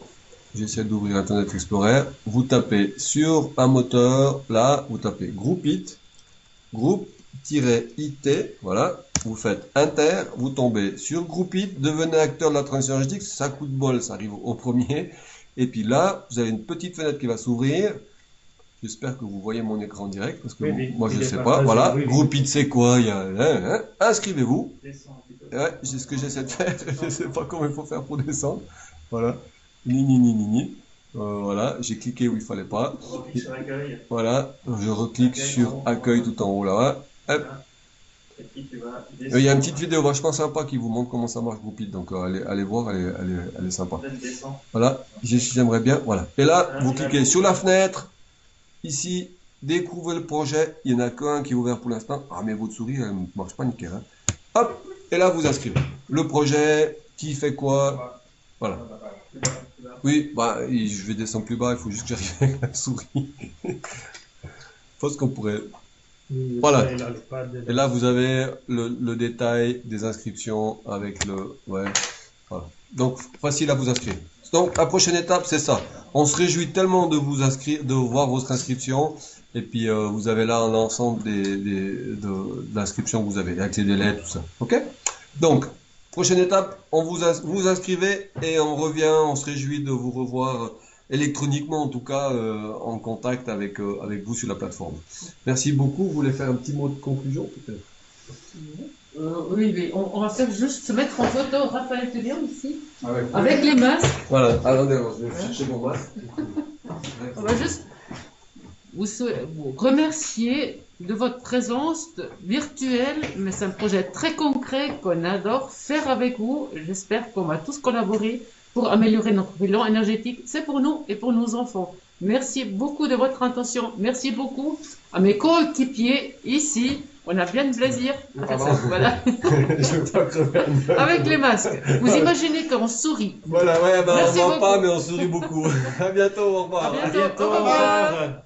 J'essaie d'ouvrir Internet Explorer. Vous tapez sur un moteur, là, vous tapez Groupit, groupe-it, voilà. Vous faites Enter, vous tombez sur Groupit, devenez acteur de la transition énergétique, ça coup de bol, ça arrive au premier. Et puis là, vous avez une petite fenêtre qui va s'ouvrir. J'espère que vous voyez mon écran direct, parce que moi je ne sais pas. Voilà, Groupit c'est quoi? Il y a, inscrivez-vous. Ouais, c'est ce que j'essaie de faire. Je ne sais pas comment il faut faire pour descendre. Voilà. Voilà, j'ai cliqué où il fallait pas. Voilà, je reclique sur accueil tout en haut là. Hop. Il y a une petite vidéo vachement sympa qui vous montre comment ça marche Groupit, donc allez voir, elle est sympa. Voilà, j'aimerais bien. Voilà. Et là, vous cliquez sur la fenêtre. Ici, découvrez le projet. Il n'y en a qu'un qui est ouvert pour l'instant. Ah, mais votre souris, elle ne marche pas nickel. Hein. Hop, et là, vous inscrivez. Le projet, qui fait quoi. Voilà. Oui, bah, je vais descendre plus bas, il faut juste que j'arrive avec la souris. Je pense qu'on pourrait... Voilà. Et là, vous avez le détail des inscriptions avec le... Ouais, voilà. Donc, facile à vous inscrire. Donc, la prochaine étape, c'est ça. On se réjouit tellement de vous inscrire, de voir votre inscription. Et puis, vous avez là l'ensemble d'inscriptions que vous avez, avec les délais, tout ça. OK? Donc, prochaine étape, vous inscrivez et on revient, on se réjouit de vous revoir électroniquement, en tout cas, en contact avec vous sur la plateforme. Merci beaucoup. Vous voulez faire un petit mot de conclusion, peut-être? Oui, mais on va faire juste se mettre en photo, Raphaël, tu viens ici, avec les masques. Voilà, attendez, je vais chercher mon masque. On va juste vous remercier de votre présence virtuelle, mais c'est un projet très concret qu'on adore faire avec vous. J'espère qu'on va tous collaborer pour améliorer notre bilan énergétique. C'est pour nous et pour nos enfants. Merci beaucoup de votre attention. Merci beaucoup à mes coéquipiers ici. On a bien de plaisir à faire ça. Voilà. Je veux pas crever. Avec les masques. Vous imaginez qu'on sourit. Voilà, ouais, bah, on Merci ne voit beaucoup. pas, mais on sourit beaucoup. À bientôt, au revoir. À bientôt. Au revoir.